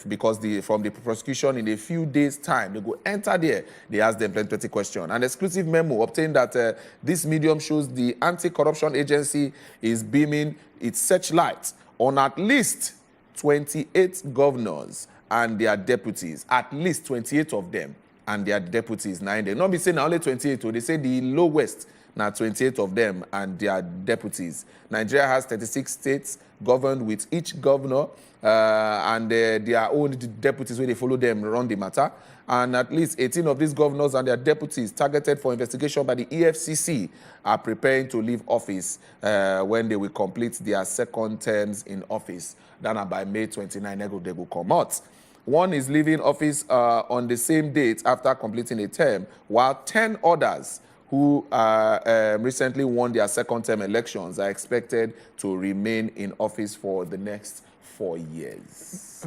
because from the prosecution in a few days' time, they go enter there. They ask them plenty questions. An exclusive memo obtained that this medium shows the anti-corruption agency is beaming its searchlight on at least 28 governors and their deputies, at least 28 of them and their deputies. Now, they not be saying only 28, they say the lowest, now 28 of them and their deputies. Nigeria has 36 states governed with each governor and their own deputies where they follow them run the matter. And at least 18 of these governors and their deputies targeted for investigation by the EFCC are preparing to leave office when they will complete their second terms in office. Then by May 29, they will come out. One is leaving office on the same date after completing a term, while 10 others who recently won their second term elections are expected to remain in office for the next 4 years.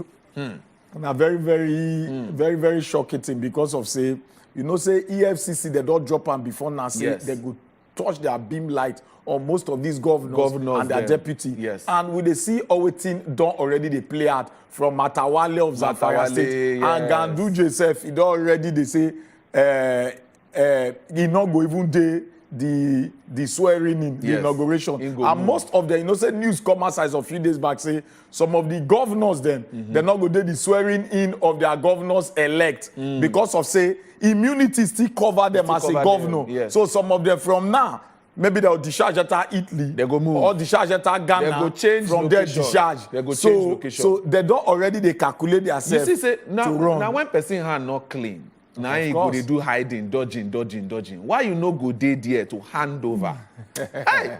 Now, very shocking thing because of say EFCC they don't drop them before now say they go touch their beam light on most of these governors and their deputy. Yes. And we they see our team done already they play out from Matawale of Zamfara State and Gandu Joseph. It already they say he not go even day the swearing in the inauguration. And most of the news come outside a few days back say some of the governors then they're not going to do the swearing in of their governors elect because of say immunity still cover them as a governor. Yes. So some of them from now maybe they'll discharge at Italy. They go move. Or discharge at Ghana. They go change from location. Their discharge. They go change location. So they don't already they calculate themselves. You see, say now when person hand not clean. Now you go they do hiding, dodging. Why you no go there to hand over? Hey!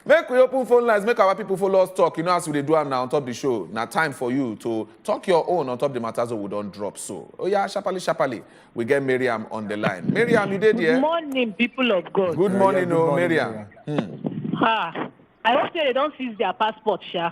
Make we open phone lines, make our people follow us talk. You know as we do them now on top of the show. Now time for you to talk your own on top of the matters that we don't drop. So, oh yeah, sharply. We get Miriam on the line. Miriam, you did here? Good morning, people of God. Good morning, Miriam. I hope they don't seize their passport, so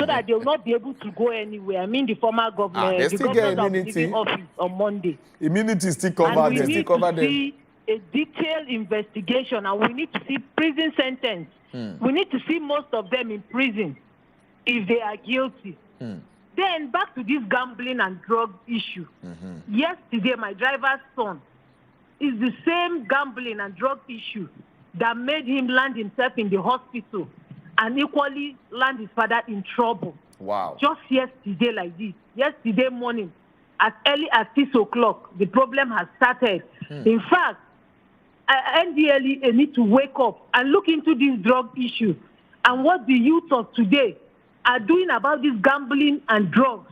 that they will not be able to go anywhere. I mean, the former governor, the governor that will be in office on Monday. Immunity still covered. And we need to see a detailed investigation, and we need to see prison sentence. We need to see most of them in prison if they are guilty. Then back to this gambling and drug issue. Yesterday, my driver's son is the same gambling and drug issue that made him land himself in the hospital and equally land his father in trouble. Wow. Just yesterday like this. Yesterday morning, as early as 6 o'clock, the problem has started. In fact, NDLEA need to wake up and look into this drug issue and what the youth of today are doing about this gambling and drugs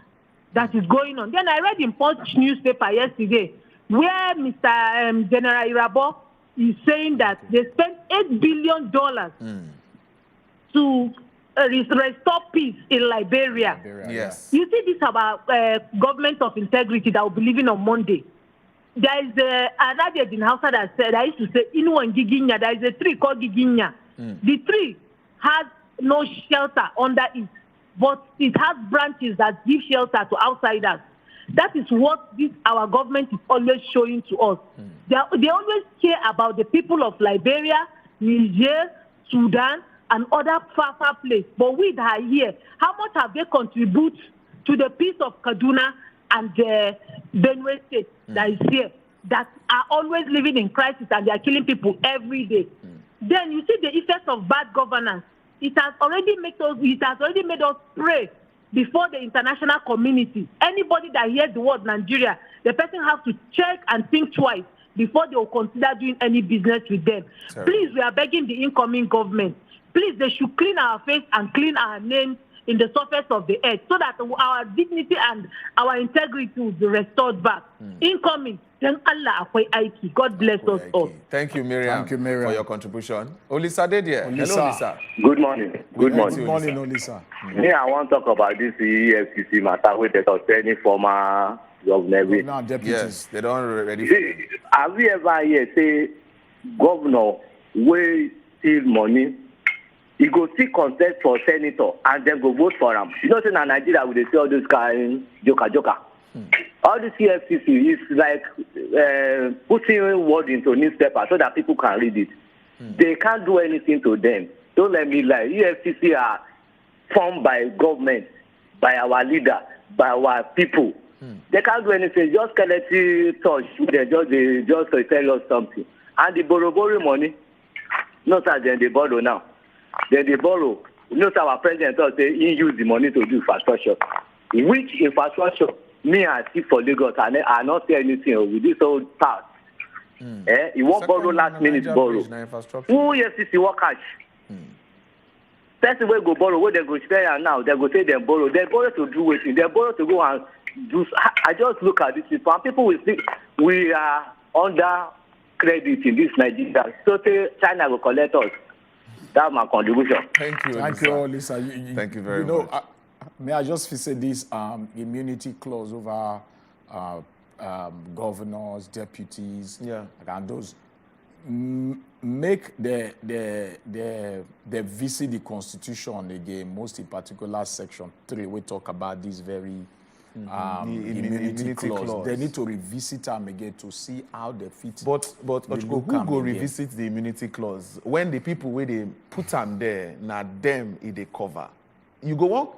that is going on. Then I read in Punch newspaper yesterday where Mr. General Irabo is saying that they spent $8 billion to restore peace in Liberia. Yes. You see this about government of integrity that will be leaving on Monday. There is another in Hausa that said, I used to say, Inuan Giginya, there is a tree called Giginya. The tree has no shelter under it, but it has branches that give shelter to outsiders. That is what our government is always showing to us. They always care about the people of Liberia, Niger, Sudan, and other far places. But we that are here, how much have they contributed to the peace of Kaduna and the Benue State that is here, that are always living in crisis and they are killing people every day? Then you see the effects of bad governance. It has already made us pray before the international community. Anybody that hears the word Nigeria, the person has to check and think twice before they will consider doing any business with them. Please, we are begging the incoming government. Please, they should clean our face and clean our names in the surface of the earth so that our dignity and our integrity will be restored back. Incoming, then Allah akwai aiki. God bless us all. Thank you, Miriam, for your contribution. Olisa Dedia. Hello, Olisa. Good morning. Good morning. Good morning, Olisa. I want to talk about this EFCC matter with the sustaining former governor. Yes, they don't ready for it. Have you ever heard say governor will steal money? He go seek consent for senator and then go vote for him. You know, in Nigeria, we see all those kind joker. All the CFCC is like putting word into newspaper so that people can read it. They can't do anything to them. Don't let me lie. EFCC are formed by government, by our leader, by our people. They can't do anything. Just skeleton touch. They just tell us something. And the borrow money. Not as then they borrow now. Then they borrow. Notice our president say he use the money to do infrastructure. Which infrastructure? Me I see for Lagos, and I not say anything with this old part. He won't borrow last minute borrow. Who EFCC work cash? Person will go borrow, where they go spend now, they go say they borrow. They borrow to do it. They borrow to go and do. I just look at this people, and people will think we are under credit in this Nigeria. So say China will collect us. That's my contribution. Thank you, Thank you, Lisa. Thank you very much. May I just say this immunity clause over governors, deputies, and those make the visit the Constitution again, most in particular Section 3, we talk about this very immunity clause. They need to revisit them again to see how they fit. But who go revisit the immunity clause when the people where they put them there, now them they cover? You go on.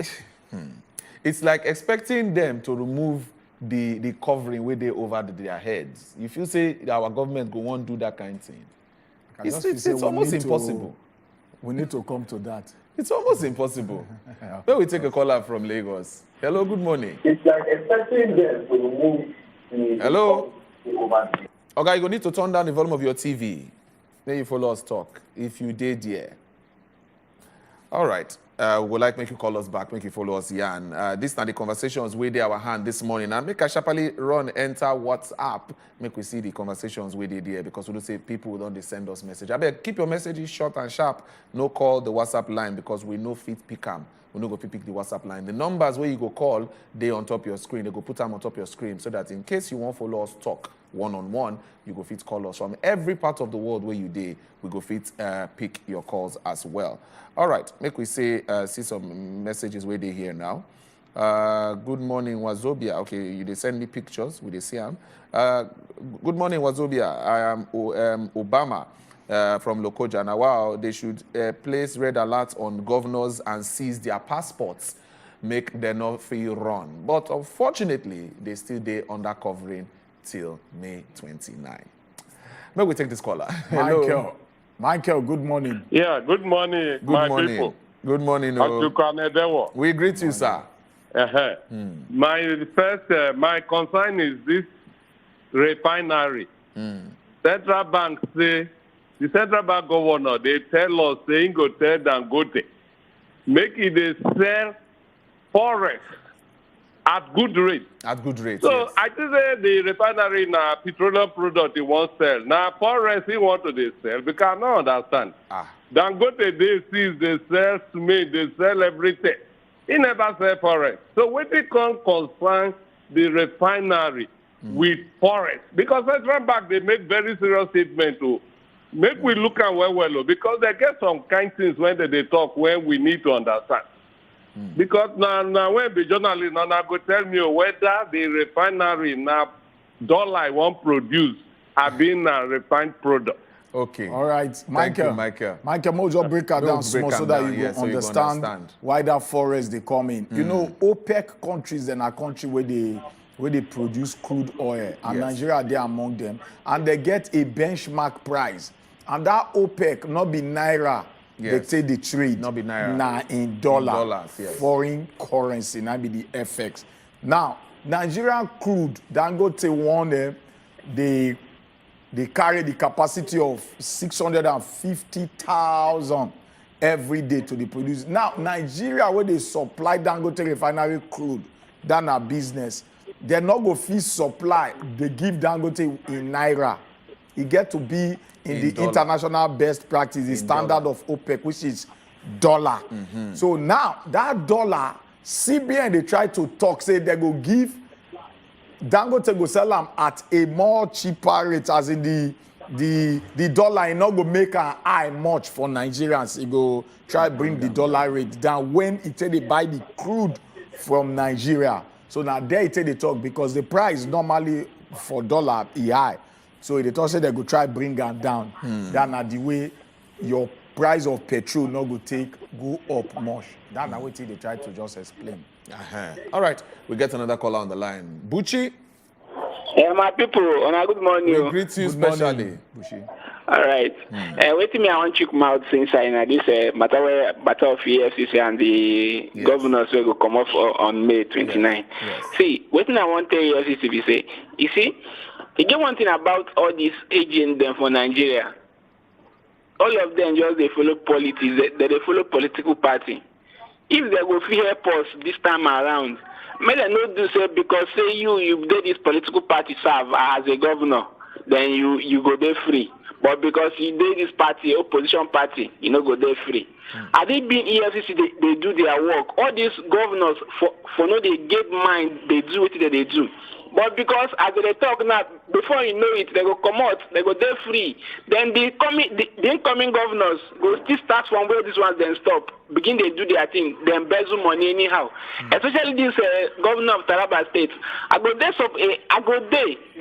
It's like expecting them to remove the covering where they over their heads. If you say our government go on do that kind of thing, it's almost impossible. We need to come to that. It's almost impossible. Where we take a caller from Lagos. Hello, good morning. It's like expecting them to remove the hello. Okay, you need to turn down the volume of your TV. Then you follow us talk. If you did, yeah. All right. We'd like make you call us back, make you follow us, Jan. This are the conversations we did our hand this morning. And make a sharply enter WhatsApp. Make we see the conversations we did here because we don't say people don't send us message. I beg, keep your messages short and sharp. No call the WhatsApp line because we no fit pick them. We no go pick the WhatsApp line. The numbers where you go call, they on top of your screen. They go put them on top of your screen so that in case you want follow us talk one-on-one, you go fit call us from every part of the world where you dey. We go fit pick your calls as well. All right, make we see some messages where they here now. Good morning, Wazobia. Okay, they send me pictures with the CM. Good morning, Wazobia. I am Obama from Lokoja. Now, wow, they should place red alert on governors and seize their passports, make them not free run. But unfortunately, they still there under covering till May 29. May we take this caller. Hello. Michael, good morning. Yeah, good morning, good morning. People. Good morning. We greet you, sir. My first, my concern is this refinery. Central Bank say, the Central Bank governor, they tell us, saying go tell Dangote, make it a sell forest at good rate. At good rate, So yes. I think the refinery now, petroleum product he won't sell. Now forest he want to they sell, because I don't understand. Dangote, they see, they sell cement, they sell everything. He never sell forest. So when they can concern the refinery with forest, because Central Bank, they make very serious statement to make we look at well, because they get some kind things when they talk when we need to understand. Because now when the journalist now go tell me whether the refinery now dollar won't produce have been a refined product. Okay. All right, Michael. Michael, Mojo break her down small so that you will understand why that forest they come in. You know, OPEC countries and a country where they produce crude oil, and Nigeria they among them, and they get a benchmark price, and that OPEC not be naira. They say the trade not be naira. Now in dollars, yes. Foreign currency, now be the FX. Now Nigerian crude, Dangote one they carry the capacity of 650,000 every day to the produce. Now, Nigeria, where they supply Dangote refinery crude, than a business, they're not going to supply. They give Dangote in naira. It get to be in the dollar. International best practice, the standard of OPEC, which is dollar. So now, that dollar, CBN, they try to talk, say they go give Dangote go sell them at a more cheaper rate, as in the dollar is not go make an eye much for Nigerians. It go try bring the dollar rate down when it say they buy the crude from Nigeria. So now there it say they talk, because the price normally for dollar is high. So they talk say they go try bring it down. That's not the way your price of petrol not go up much. That's not what they try to just explain. All right, we get another caller on the line. Buchi. Yeah, my people, on a good morning. We greet you specially, Buchi. All right. Wait till me, I want to come out since I this matter of EFCC and the governors will go come off on May 29. See, what I want to tell EFCC to say, you see, you get one thing about all these agents them for Nigeria. All of them just they follow politics, they follow political party. If they go free help us this time around, may they not do so because say you did this political party serve as a governor, then you go there free. But because you did this party, opposition party, you know go there free. Are they being EFCC, they do their work. All these governors for no they get mind, they do what they do. But because as they talk now, before you know it, they go come out, they go there free. Then the incoming governors go still start from where this ones then stop. Begin they do their thing, they embezzle money anyhow. Especially this governor of Taraba State. I go there,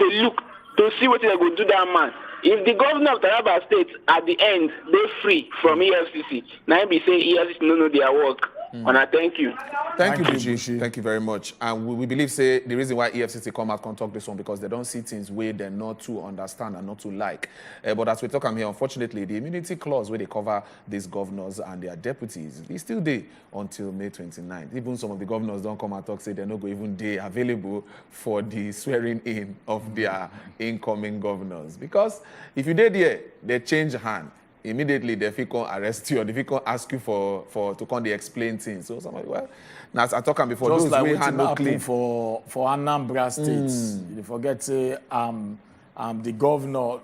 they look to see what they go do that man. If the governor of Taraba State at the end they free from EFCC, now be say EFCC no know their work. And I thank you. Thank you, Buchi. Thank you very much. And we believe say the reason why EFCC come out and talk this one because they don't see things where they're not to understand and not to like. But as we talk here, unfortunately, the immunity clause where they cover these governors and their deputies is still there until May 29th. Even some of the governors don't come and talk, say they're not going even day available for the swearing in of their incoming governors. Because if you did here, they change hand. Immediately they can arrest you or they can ask you to come they explain things. So somebody, well, now as I talked before, just those like we what had no clean for Anambra State. You forget say the governor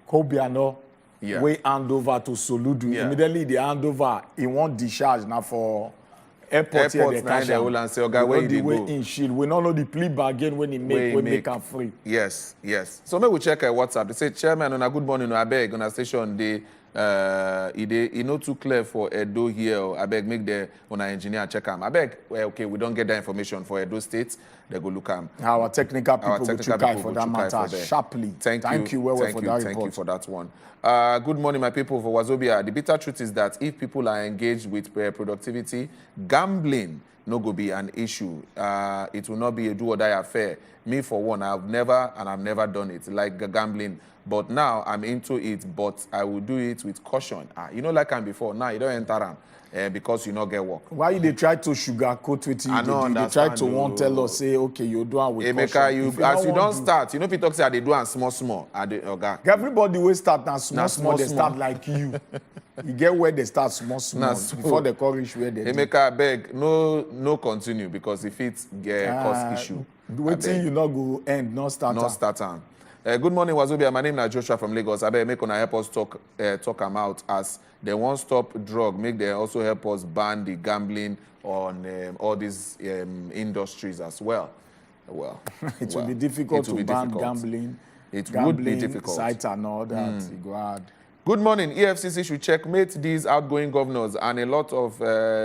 Kobiano we hand over to Soludu. Immediately they hand over, he won't discharge now for airport here they catch him. And say, okay, where they go? In shield. We don't know the plea bargain when he make him free. Yes. So maybe we check WhatsApp. They say, Chairman, on a good morning, I beg on a station, they not too clear for Edo here. I beg make the on our engineer check him. I beg, well, okay, we don't get that information for Edo State. They go look him. Our technical people go try for that matter sharply. Thank you for that report. Thank you for that one. Good morning, my people for Wazobia. The bitter truth is that if people are engaged with productivity, gambling no go be an issue. It will not be a do or die affair. Me, for one, I've never done it, like gambling. But now I'm into it, but I will do it with caution. You know, like I'm before, now you don't enter them because you not get work. Why they try to sugarcoat with you? They try to want tell us, say, okay, you do it with caution. As you don't start, you know, people say they do and small. Everybody will start now small, they start like you. You get where they start small before they courage where they Emeka, beg, no continue because if it's cause issue. Waiting you not go end, not start. Good morning, Wazobia. My name is Joshua from Lagos. I beg make una help us talk them out as they won't stop drug. Make they also help us ban the gambling on all these industries as well. It will be difficult to ban gambling. It would be difficult. Sites and all that. You go ahead. Good morning. EFCC should checkmate these outgoing governors, and a lot of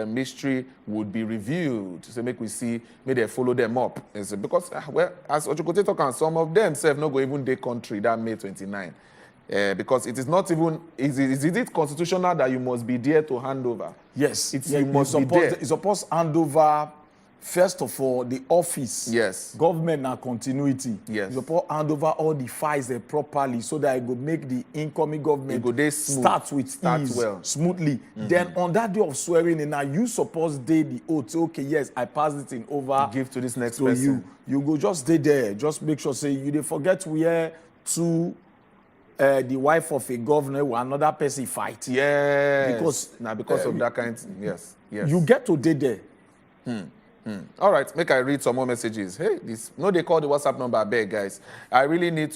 mystery would be revealed. So make we see, may they follow them up. Because, well, as Ochokote talk, and some of them self not go even day country that May 29. Because it is not even, is it constitutional that you must be there to hand over? Yes. You must be there. It's supposed to hand over, first of all, the office. Yes. Government and continuity. Yes. You supposed to hand over all the files properly so that it will make the incoming government start with ease, smoothly. Then on that day of swearing in, now you supposed to the oath. Say, okay, yes, I passed it in over. Give to this next person. You go just stay there. Just make sure, say, you didn't forget where to the wife of a governor with another person fight. Yes. Because of that kind. Yes. You get to day there. All right, make I read some more messages. Hey, they call the WhatsApp number beg, guys. We really need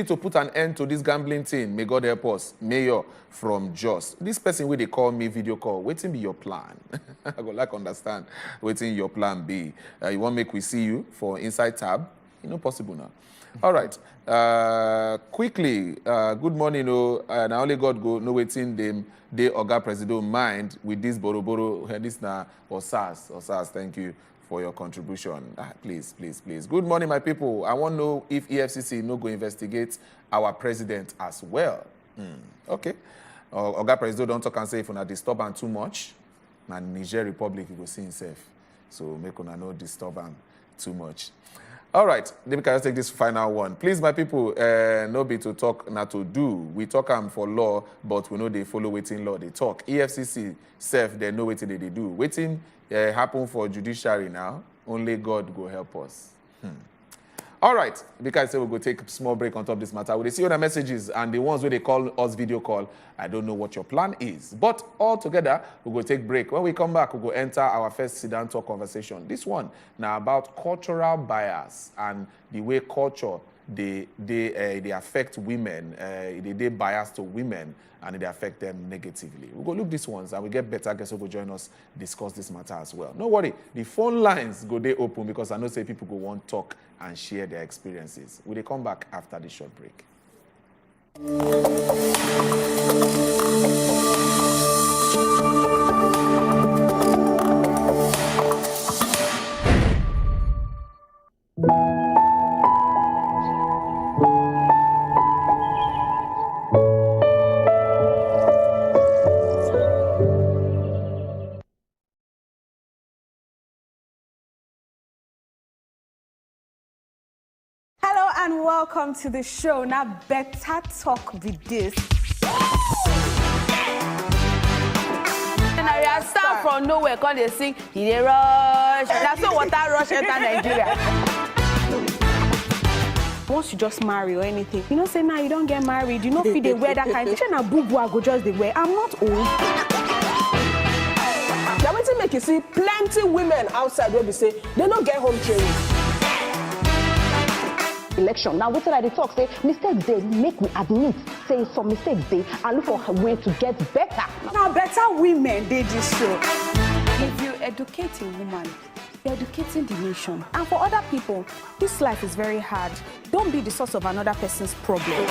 to put an end to this gambling thing. May God help us. Mayor from Jos. This person where they call me video call, waiting be your plan. I would like understand waiting your plan be. You want make we see you for inside tab? You know possible now. All right. Quickly, good morning. Now only God go no waiting them. They Oga President mind with this boroboro. This now Osas. Thank you for your contribution. Please. Good morning, my people. I want to know if EFCC no go investigate our president as well. Okay. Oga President don't talk and say if una disturb am too much. Na Niger Republic you go see himself. So make una no disturb am too much. All right, let me just take this final one. Please, my people, no be to talk, not to do. We talk for law, but we know they follow waiting law. They talk. EFCC self, they know waiting they do. Waiting happen for judiciary now. Only God go help us. All right, because I say we'll go take a small break on top of this matter. We'll see other messages and the ones where they call us video call. I don't know what your plan is. But all together, we'll go take break. When we come back, we'll go enter our first sit-down talk conversation. This one now about cultural bias and the way culture they affect women. They bias to women and they affect them negatively. We'll go look these ones and we get better guests who will join us discuss this matter as well. No worry, the phone lines go they open because I know say people go want to talk and share their experiences. Will they come back after the short break? Welcome to the show. Now, better talk with this. And I start from nowhere, call they sing, they rush. That's so water rush enter Nigeria. Once you just marry or anything, you know, say now you don't get married, you know, if they wear that kind of thing, and boo I go just they wear. I'm not old. Now, when you make you see plenty women outside where they say they don't get home training. Election. Now, what did I talk? Say mistakes they make me admit. Say some mistakes they and look for a way to get better. Now, better women they this show. If you educate a woman, you're educating the nation. And for other people, this life is very hard. Don't be the source of another person's problem.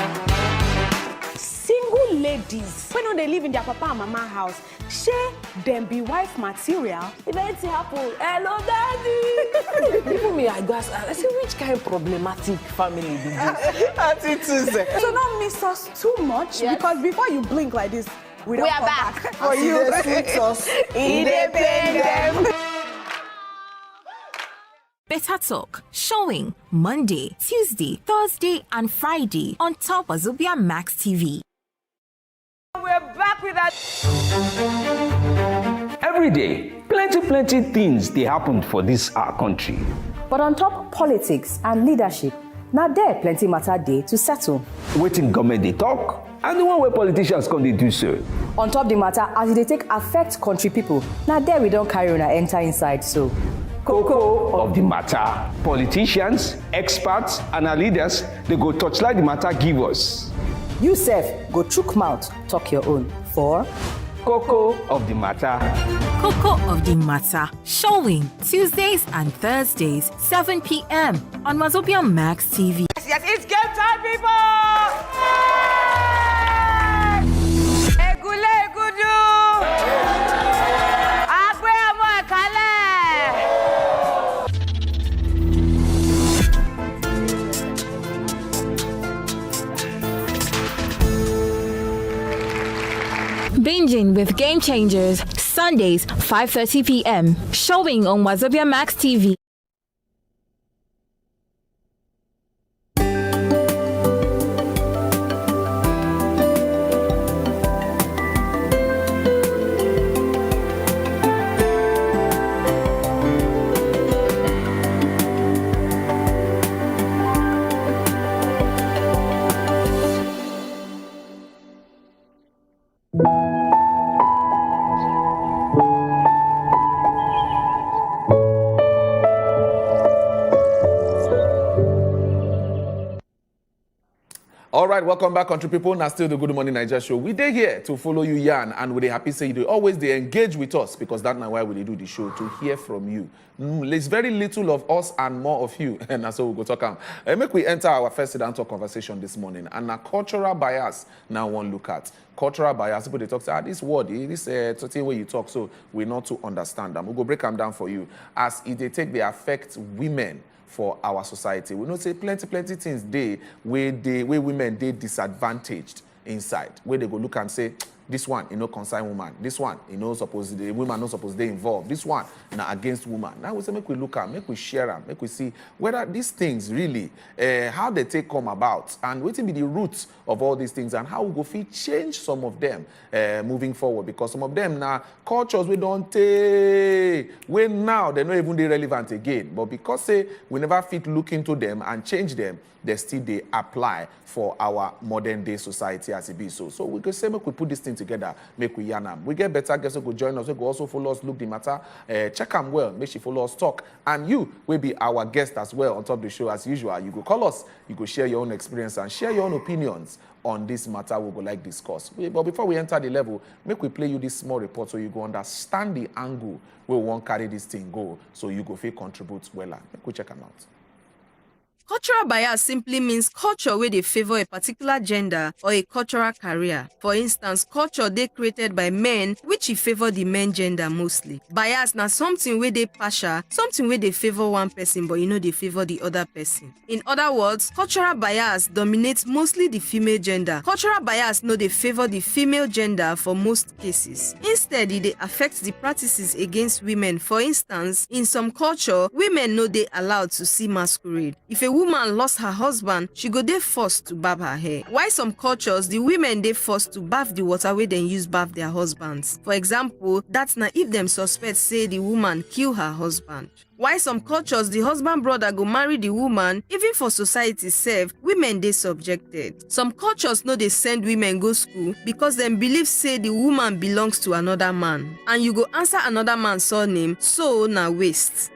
Single single ladies when they live in their papa and mama house, share them be wife material. If anything happen, hello daddy. Even me, I say which kind of problematic family be this? So don't miss us too much because before you blink like this, we are back for you. Independent. Better Talk, showing Monday, Tuesday, Thursday, and Friday on top Wazobia Max TV. We're back with that. Every day, plenty things they happen for this our country. But on top politics and leadership, now there plenty matter day to settle. Waiting government they talk, and the one where politicians come they do so. On top the matter as they take affect country people, now there we don't carry on and enter inside so. Cocoa of the matter. Politicians, experts, and our leaders, they go touchlight the matter give us. You self go chook mouth, talk your own. For Cocoa of the matter. Cocoa of the Matter, showing Tuesdays and Thursdays, 7 p.m. on Wazobia Max TV. Yes, it's game time, people! Egule egudu! Agbe amo ekale! Binging with Game Changers, Sundays, 5:30 p.m. Showing on Wazobia Max TV. All right, welcome back, country people. Now, still the Good Morning Nigeria show. We dey here to follow you, Yan, and we dey happy say you always they engage with us because that's not why we do the show, to hear from you. There's very little of us and more of you, and that's what we go talk. Make we enter our first sit-down conversation this morning, and a cultural bias now one look at. Cultural bias, people they talk say, this word, this certain way you talk, so we not to understand them. We'll go break them down for you as if they take the affect women for our society. We know say plenty things they where women they disadvantaged inside, where they go look and say, this one, concern woman. This one, suppose the woman not supposed they involved. This one, now against woman. Now we say make we look at, make we share them, make we see whether these things really, how they take come about, and what will be the roots of all these things, and how we go fit change some of them moving forward. Because some of them now cultures we don't take, when now they're not even relevant again. But because say we never fit look into them and change them, they still they apply for our modern day society as it be so. So we could say make we put this thing together, make we yarn them. We get better guests who go join us, we go also follow us, look the matter, check them well, make she follow us talk. And you will be our guest as well on top of the show as usual. You go call us, you go share your own experience and share your own opinions on this matter we go like discuss. But before we enter the level, make we play you this small report so you go understand the angle where we want carry this thing go, so you go feel contribute well. Make we check them out. Cultural bias simply means culture where they favor a particular gender or a cultural career. For instance, culture they created by men which favor the men gender mostly. Bias now something where they partial, something where they favor one person but they favor the other person. In other words, cultural bias dominates mostly the female gender. Cultural bias no they favor the female gender for most cases. Instead, they affect the practices against women. For instance, in some culture, women no they allowed to see masquerade. If a woman lost her husband, she go dey forced to barb her hair. While some cultures, the women dey forced to bath the water wey dem use bath their husbands. For example, that's na if them suspect say the woman kill her husband. While some cultures, the husband brother go marry the woman, even for society sef, women dey subjected. Some cultures no dey send women go school because them believe say the woman belongs to another man. And you go answer another man's surname, so na waste.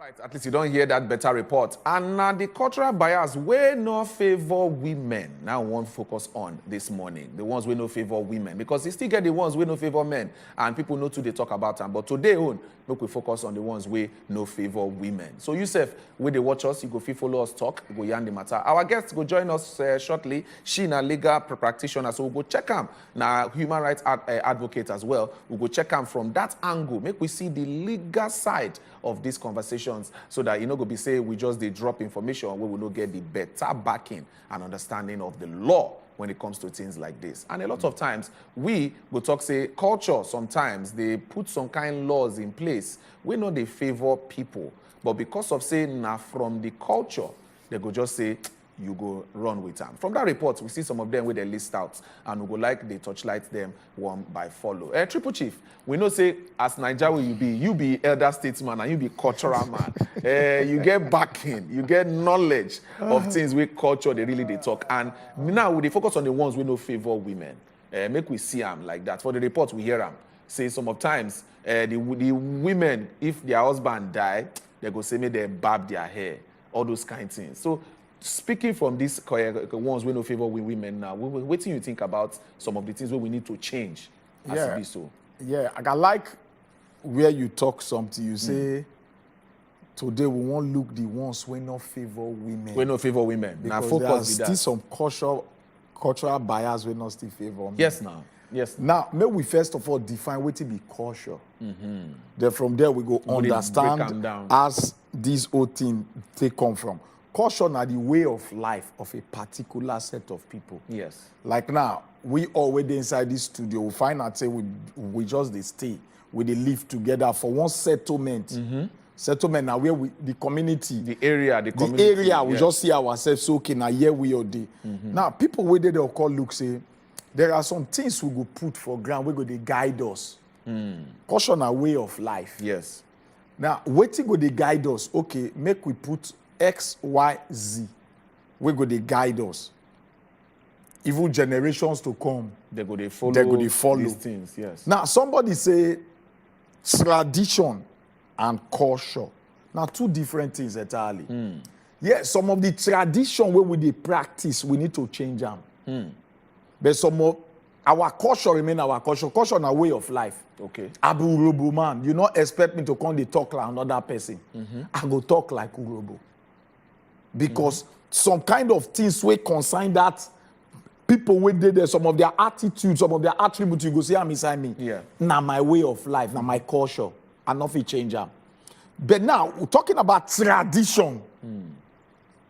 Right, at least you don't hear that better report. And the cultural bias will not favor women. Now we want to focus on this morning. The ones we no favor women. Because you still get the ones we no favor men. And people know too they talk about them. But today on, look, we focus on the ones we no favor women. So Yusuf, when they watch us, you go follow us talk, you go yarn the matter. Our guests go join us shortly. She na legal practitioner, so we'll go check them. Now human rights advocate as well. We'll go check them from that angle. Make we see the legal side of these conversations so that you know go be say we just they drop information where we will get the better backing and understanding of the law when it comes to things like this. And a lot of times we will talk say culture sometimes they put some kind of laws in place we know they favor people, but because of saying now from the culture they go just say you go run with them. From that report, we see some of them with their list out, and we go like they touchlight them one by follow. Triple Chief, we know say as Nigeria you be elder statesman and you be cultural man. You get backing, you get knowledge of things with culture they talk. And now they focus on the ones we know favor women. Make we see them like that. For the report, we hear them say some of times the women, if their husband die, they go say me they barb their hair, all those kind of things. So speaking from these ones we no favor women now, what do you think about some of the things where we need to change as it be so? Yeah, I like where you talk something. You say, today we won't look the ones we no favor women. We no favor women. Now focus there's still some cultural bias we not still favor men. Yes, now. Yes. Now, may we first of all define what to be culture. Then from there we go understand as this whole thing they come from. Caution are the way of life of a particular set of people. Yes. Like now, we already inside this studio, we find out say we just they stay, we they live together for one settlement. Settlement now where the community, the area, we just see ourselves. So okay, now here we are day. Now people where they'll call look say there are some things we go put for ground. We go they guide us. Caution are way of life. Yes. Now waiting go they guide us. Okay, make we put X, Y, Z. We go they guide us. Even generations to come, they go they follow these things. Yes. Now somebody say tradition and culture. Now two different things entirely. Yes, some of the tradition where we they practice, we need to change them. But some of our culture remain our culture. Culture is a way of life. Okay. Abu Urobo man, you not expect me to come they talk like another person. I go talk like Urobo. Because some kind of things we consign that people when they there, some of their attitudes, some of their attributes, you go say I'm inside me. Yeah. Now my way of life, now my culture, and nothing change them. But now we're talking about tradition.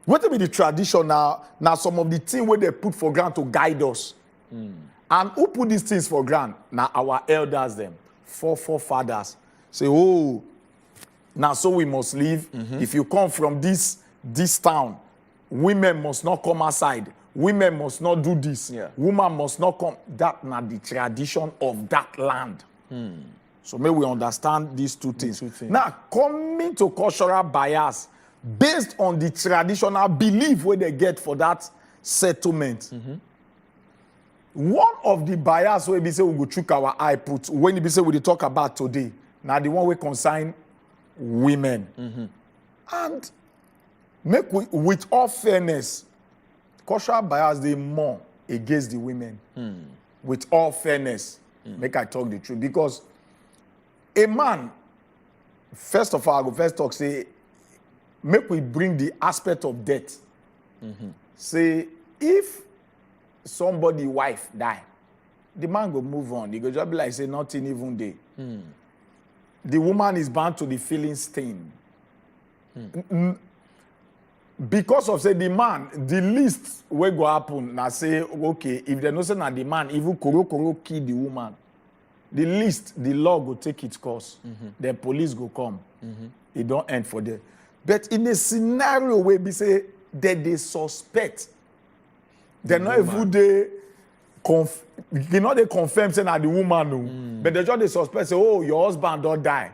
What will be the tradition now? Now some of the things where they put for granted to guide us. And who put these things for granted? Now our elders them, forefathers say, oh, now so we must live. If you come from this town, women must not come outside. Women must not do this. Woman must not come. That's not the tradition of that land. So may we understand these two things. Now, coming to cultural bias, based on the traditional belief where they get for that settlement. One of the bias where we say we go check our eye put, when we say we talk about today, now the one we consign women. And make we, with all fairness, cultural bias they more against the women. With all fairness, make I talk the truth. Because a man, first of all, I go first talk, say, make we bring the aspect of death. Say, if somebody wife die, the man go move on. He go just be like, say, nothing even day. The woman is bound to the feeling stain. Because of say the man, the least will go happen. Now say, okay, if they know say na the man, even koro kill the woman, the least the law go take its course. The police go come. It don't end for them. But in a scenario where we say that they suspect, they not even they confirm say na the woman no, but they just they suspect say, oh, your husband don't die.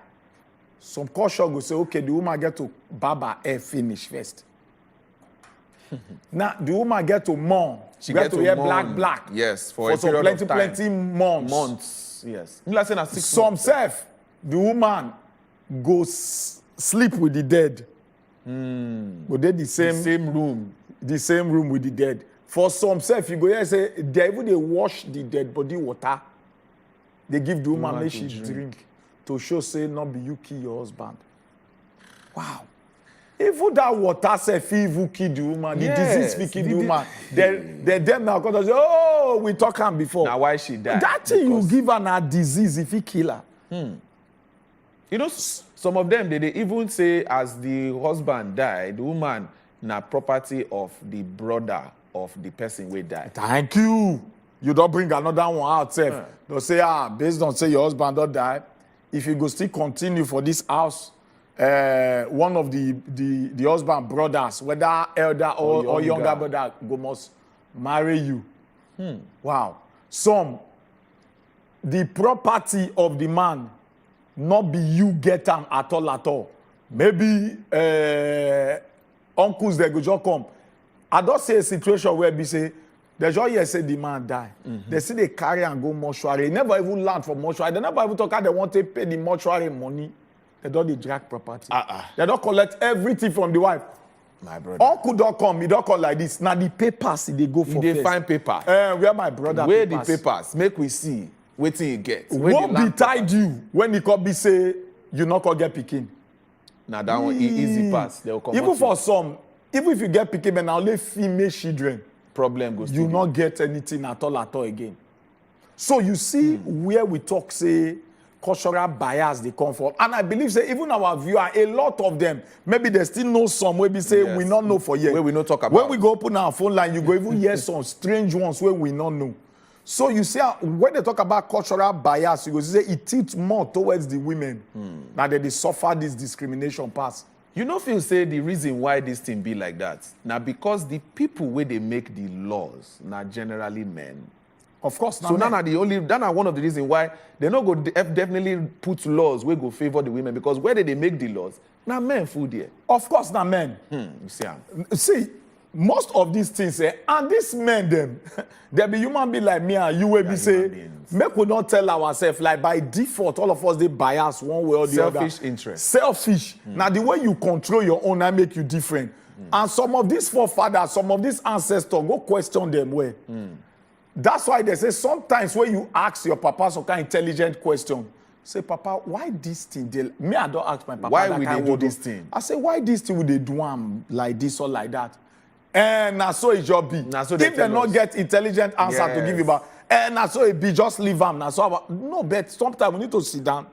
Some caution go say, okay, the woman get to barber hair finish first. Now the woman get to mourn. She get to wear black. Yes, for some plenty months. Yes. Some self, the woman goes sleep with the dead. But they the same room. The same room with the dead. For some self, you go here and say, they wash the dead body water. They give the woman make she drink to show say not be you kill your husband. Wow. Even that water self evil kill the woman, the disease fi kill the woman. They them now because say, oh, we talk am before. Now why she died? That thing you give her a disease if he kill her. You know, some of them they even say as the husband died, the woman na property of the brother of the person who died. Thank you. You don't bring another one out, self. They'll say, based on say your husband don't die, if you go still continue for this house, one of the husband brothers, whether elder or younger brother, go must marry you. Wow. The property of the man, not be you get them at all. Maybe uncles they go just come. I don't see a situation where they say, they just hear say the man die. They see they carry and go mortuary. They never even land from mortuary. They never even talk how they want to pay the mortuary money. They don't drag property. They don't collect everything from the wife. My brother. Uncle don't come. He don't come like this. Now the papers they go for. They find paper. Where my brother where papers? the papers? Make we see. Waiting you get. What be tied you when the could be say you not gonna get picking? Now that one easy pass. They will come. Even for some, even if you get picking, and only female children. Problem goes. You not get anything at all again. So you see where we talk say cultural bias they come from, and I believe say even our viewer, a lot of them maybe they still know some where we say we not know for yet. Where we not talk about. When we go open our phone line, you go even hear some strange ones where we not know. So you see when they talk about cultural bias, you go say it tilts more towards the women. Now that they suffer this discrimination pass. You know, feel say the reason why this thing be like that now because the people where they make the laws now generally men. Of course, so now that one of the reasons why they not go definitely put laws where go favor the women because where they make the laws now men full there. Of course, now men. You see, see, most of these things and these men them, they be human being like me and you will be say. Make we not tell ourselves like by default all of us they bias one way or the other. Selfish interest. Selfish. Now the way you control your own I make you different. And some of these forefathers, some of these ancestors go question them where. That's why they say sometimes when you ask your papa some kind of intelligent question, say papa why this thing? Me I don't ask my papa why would they do this thing? I say why this thing would they do like this or like that? And now so it just be. If they not get intelligent answer to give you back. And now so it be just leave them. Now so no, but sometimes we need to sit down,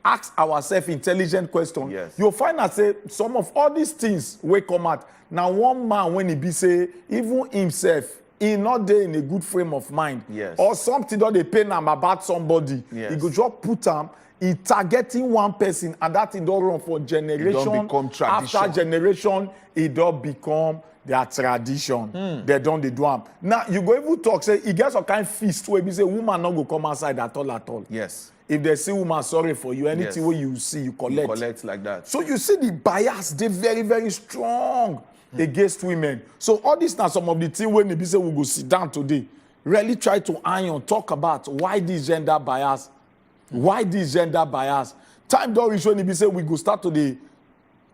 ask ourselves intelligent question. You'll find out say some of all these things will come out. Now one man when he be say even himself he not there in a good frame of mind. Or something that they pain him about somebody. He go just put him. He targeting one person and that thing don't run for generation after generation. It don't become their tradition. They don't do them. Now you go even talk say he gets a kind of feast where you say woman not go come outside at all. Yes. If they see woman sorry for you, anything where you see you collect. You collect like that. So you see the bias they very very strong against women. So all this now some of the things when they say we go sit down today, really try to iron talk about why this gender bias. Why this gender bias? Time don't reach when they say we go start today.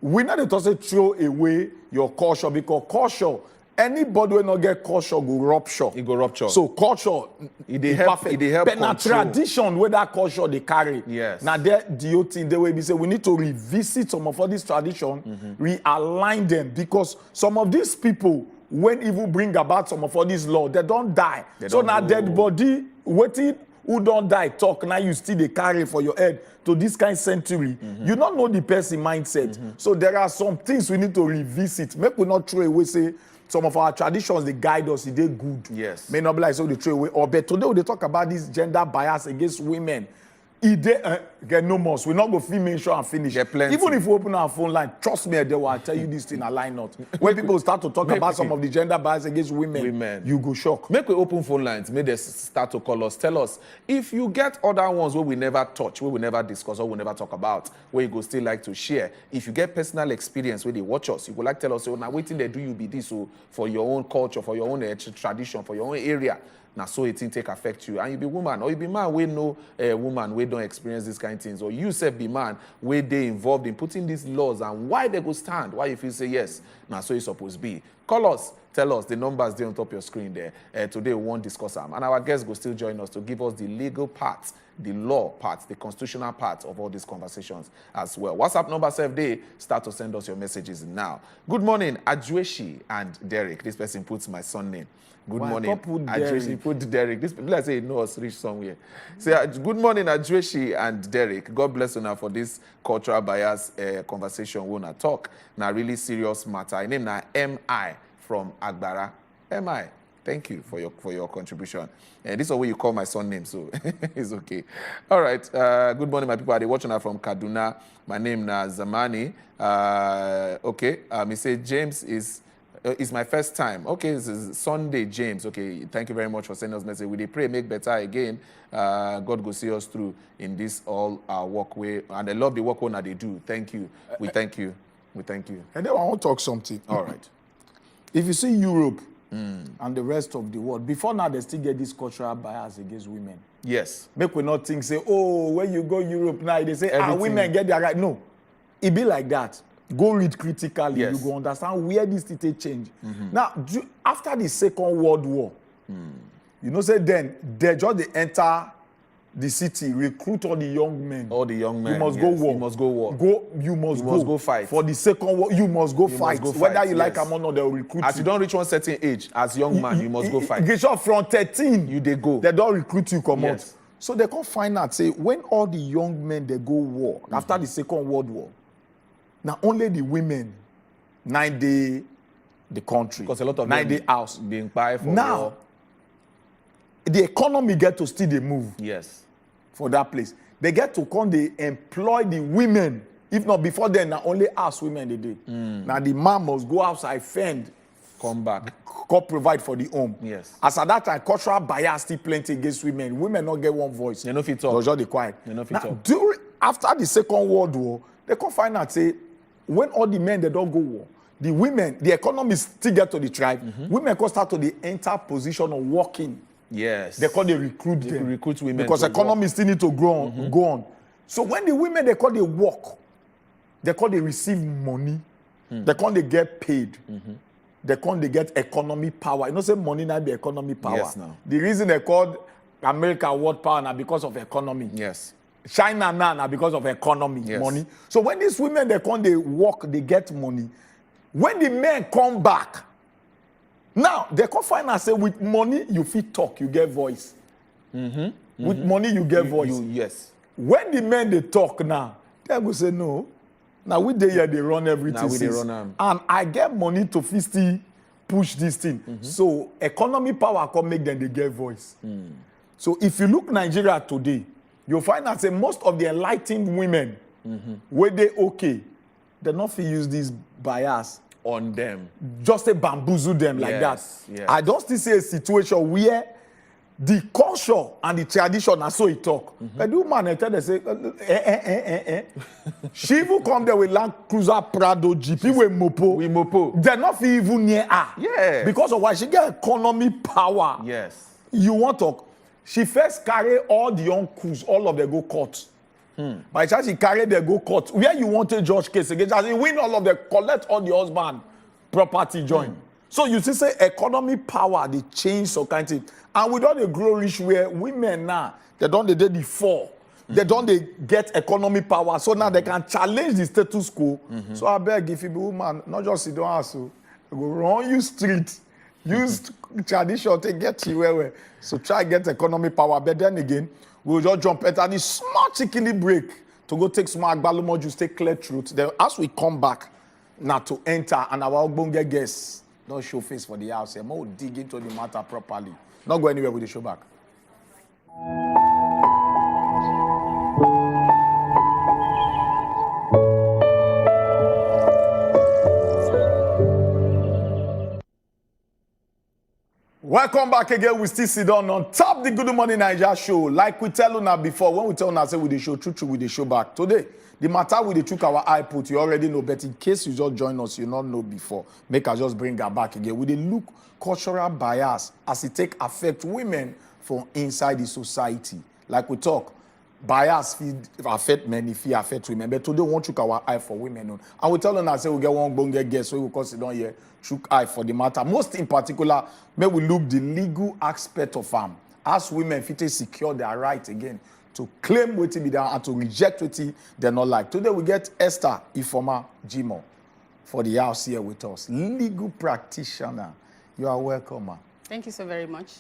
We not to say throw away your culture because culture, anybody will not get culture go rupture. It go rupture. So culture, it help but na tradition where that culture they carry. Now the thing the way we say we need to revisit some of all these tradition, realign them because some of these people when even bring about some of all these law, they don't die. So now dead body waiting. Who don't die talk now you still they carry for your head to this kind of century. You don't know the person mindset. So there are some things we need to revisit. Make we not throw away say some of our traditions they guide us, they good. May not be like so they throw away. Or but today we talk about this gender bias against women. Get no more. We not go female show and finish. Even if we open our phone line, trust me, they will tell you this thing a line not. When people start to talk about some of the gender bias against women, you go shock. Make we open phone lines. Make they start to call us. Tell us if you get other ones where we never touch, where we never discuss, or we never talk about, where you go still like to share. If you get personal experience where they watch us, you go like tell us, oh, now waiting they do you be this so for your own culture, for your own tradition, for your own area. Now, so it take affect you. And you be woman, or you be man, we know a woman, we don't experience these kind of things. Or you say be man, where they involved in putting these laws and why they go stand, why you feel say yes. Now, so it's supposed to be. Call us, tell us the numbers there on top of your screen there. Today, we won't discuss them. And our guests will still join us to give us the legal part, the law part, the constitutional part of all these conversations as well. WhatsApp number 7 day, start to send us your messages now. Good morning, Adjueshi and Derek. This person puts my son name. Good morning, Adjueshi. Put Derek. This people say know us reach somewhere. Say good morning, Adjueshi and Derek. God bless you now for this cultural bias conversation. We wanna talk. Now really serious matter. I name now M.I. from Agbara. M.I. Thank you for your contribution. This is the way you call my son name, so it's okay. All right. Good morning, my people. Are they watching now from Kaduna? My name is Zamani. Okay. He said James is my first time. Okay, this is Sunday, James. Okay, thank you very much for sending us message. We pray make better again. God go see us through in this all walkway, and I love the work that they do. Thank you. We thank you. We thank you. And then I want to talk something. All right. If you see Europe and the rest of the world, before now they still get this cultural bias against women. Yes. Make we not think say, oh, when you go Europe now, they say, women get their right. No, it be like that. Go read critically. Yes. You go understand where this thing change. Now, after the Second World War, you know, say then they just they enter the city, recruit all the young men. All the young men. You must go war. You must go war. You must go fight. For the Second War, you must go fight. Must go Whether fight, you like them or not, they'll recruit as you don't reach one certain age, as young man, you must go fight. Get up from 13. You they go. They don't recruit you, come Yes. out. So they can't find out, say, when all the young men, they go war, after the Second World War, now only the women, 9 day the country. Because a lot of 9 day house. Being buy for now, war. The economy get to still they move. Yes. For that place. They get to come, they employ the women. If not before then, now only us women they do. Now the man must go outside, fend. Come back. Go provide for the home. Yes. As at that time, cultural bias still plenty against women. Women not get one voice. They no fit talk. They're just the quiet. They no fit Now, talk. after the Second World War, they can find out, say, when all the men, they don't go war, the women, the economy still get to the tribe. Women can start to the enter position of working. Yes. They call they recruit them. Recruit women. Because economy still need to grow on, go on. So when the women, they call they work, they call they receive money, they call they get paid, they call they get economy power. You know, say money now be economy power. Yes, now. The reason they called America world power now because of economy. Yes. China now because of economy, Yes. money. So when these women, they come, they work, they get money. When the men come back, now they can find out, say, with money, you fit talk, you get voice. With money, you get voice. Yes. When the men, they talk now, they go say, no. Now we dey here, they run everything. Now we dey run am. And I get money to still push this thing. So economy power can make them, they get voice. So if you look Nigeria today, you'll find out, say, most of the enlightened women, where they okay, they not fit use this bias on them. Just say bamboozle them like that. Yes. I don't still see a situation where the culture and the tradition are so it talk. But the woman, I tell them, say, She even come there with Land Cruiser Prado GP with Mopo. We Mopo. They're not even near her. Yeah. Because of why she get economy power. Yes. You want to talk? She first carry all the uncles, all of them go court. By the time she carry them go court, where you want a judge case against, as you win all of them, collect all the husband property join. So you see, say economy power, they change some kind of thing. And we don't grow rich where women now, they don't they the fall. They don't they get economy power. So now they can challenge the status quo. So I beg, if you be woman, not just sit down also, go run you street. Use tradition to get you where. So try get economy power. But then again, we'll just jump enter this small chickeny break to go take some agbalumo juice, take clear truth. Then as we come back now to enter and our ogbonge guests don't show face for the house here. More dig into the matter properly. Not go anywhere with the show back. Welcome back again. We still sit down on top the Good Morning Naija show. Like we tell you before, when we tell you say we the show, true, we the show back. Today, the matter we took our eye put, you already know, but in case you just join us, you not know before, make us just bring her back again. We the look cultural bias as it take affect women from inside the society. Like we talk, bias affect men, if affect women. But today, we want to look our eye for women. And we tell them, say we get one bonga guest, so we will sit down here, chook eye for the matter. Most in particular, may we look the legal aspect of them. As women fit secure their right again to claim what be done and to reject what they not like. Today we get Esther Ifoma Jimo for the house here with us. Legal practitioner. You are welcome, ma. Thank you so very much.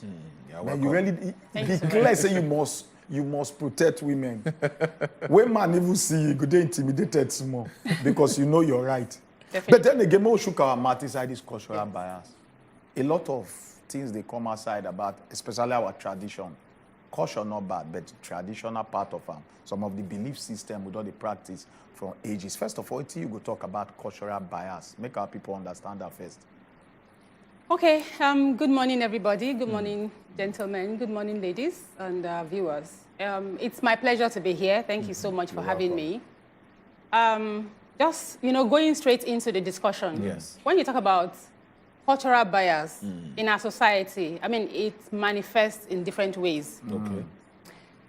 You're welcome. You really declare say you must protect women. When man even see you, go dey intimidated small because you know you're right. Definitely. But then again, we shook our mouth inside this cultural bias. A lot of things they come outside about, especially our tradition. Culture not bad, but traditional part of them. Some of the belief system with all the practice from ages. First of all, you go talk about cultural bias. Make our people understand that first. Okay, good morning, everybody. Good morning, gentlemen. Good morning, ladies and viewers. It's my pleasure to be here. Thank you so much for having me. Just, going straight into the discussion. Yes. When you talk about cultural bias in our society, I mean, it manifests in different ways. Okay.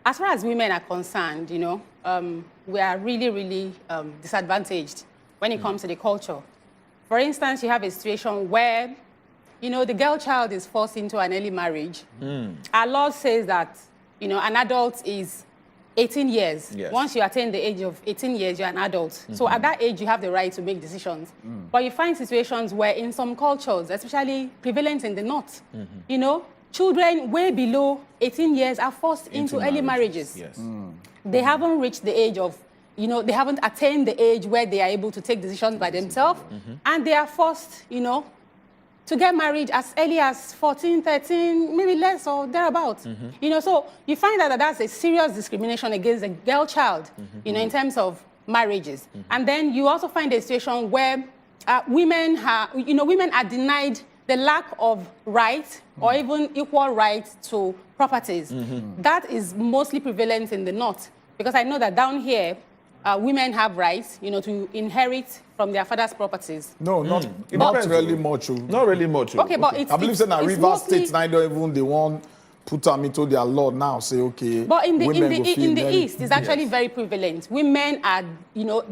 As far as women are concerned, we are really, really disadvantaged when it comes to the culture. For instance, you have a situation where, the girl child is forced into an early marriage. Our law says that, an adult is 18 years. Yes. Once you attain the age of 18 years, you're an adult. So at that age, you have the right to make decisions. But you find situations where in some cultures, especially prevalent in the north, children way below 18 years are forced into early marriages. Yes. They haven't reached the age of, they haven't attained the age where they are able to take decisions by themselves. And they are forced, to get married as early as 14, 13, maybe less or thereabouts. So you find that that's a serious discrimination against a girl child, in terms of marriages. And then you also find a situation where women are denied the lack of right or even equal right to properties. That is mostly prevalent in the north, because I know that down here, women have rights, to inherit from their father's properties. No, not really much. Not really much. Okay, but it's I believe in River mostly, State, now don't even they want put them into their law now. Say okay. But in the East, it's actually yes. very prevalent. Women are,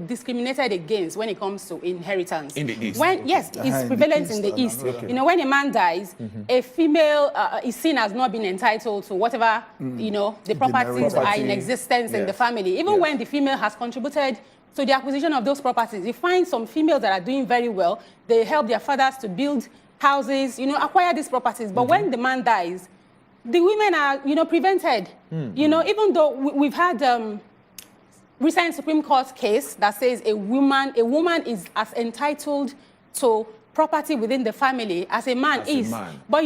discriminated against when it comes to inheritance. In the East. Yes, it's prevalent in the East. Okay. When a man dies, a female is seen as not being entitled to whatever, the properties are in existence in the family. Even when the female has contributed to the acquisition of those properties, you find some females that are doing very well. They help their fathers to build houses, acquire these properties. But when the man dies, the women are, prevented. Even though we've had recent Supreme Court case that says a woman is as entitled to property within the family as a man is. But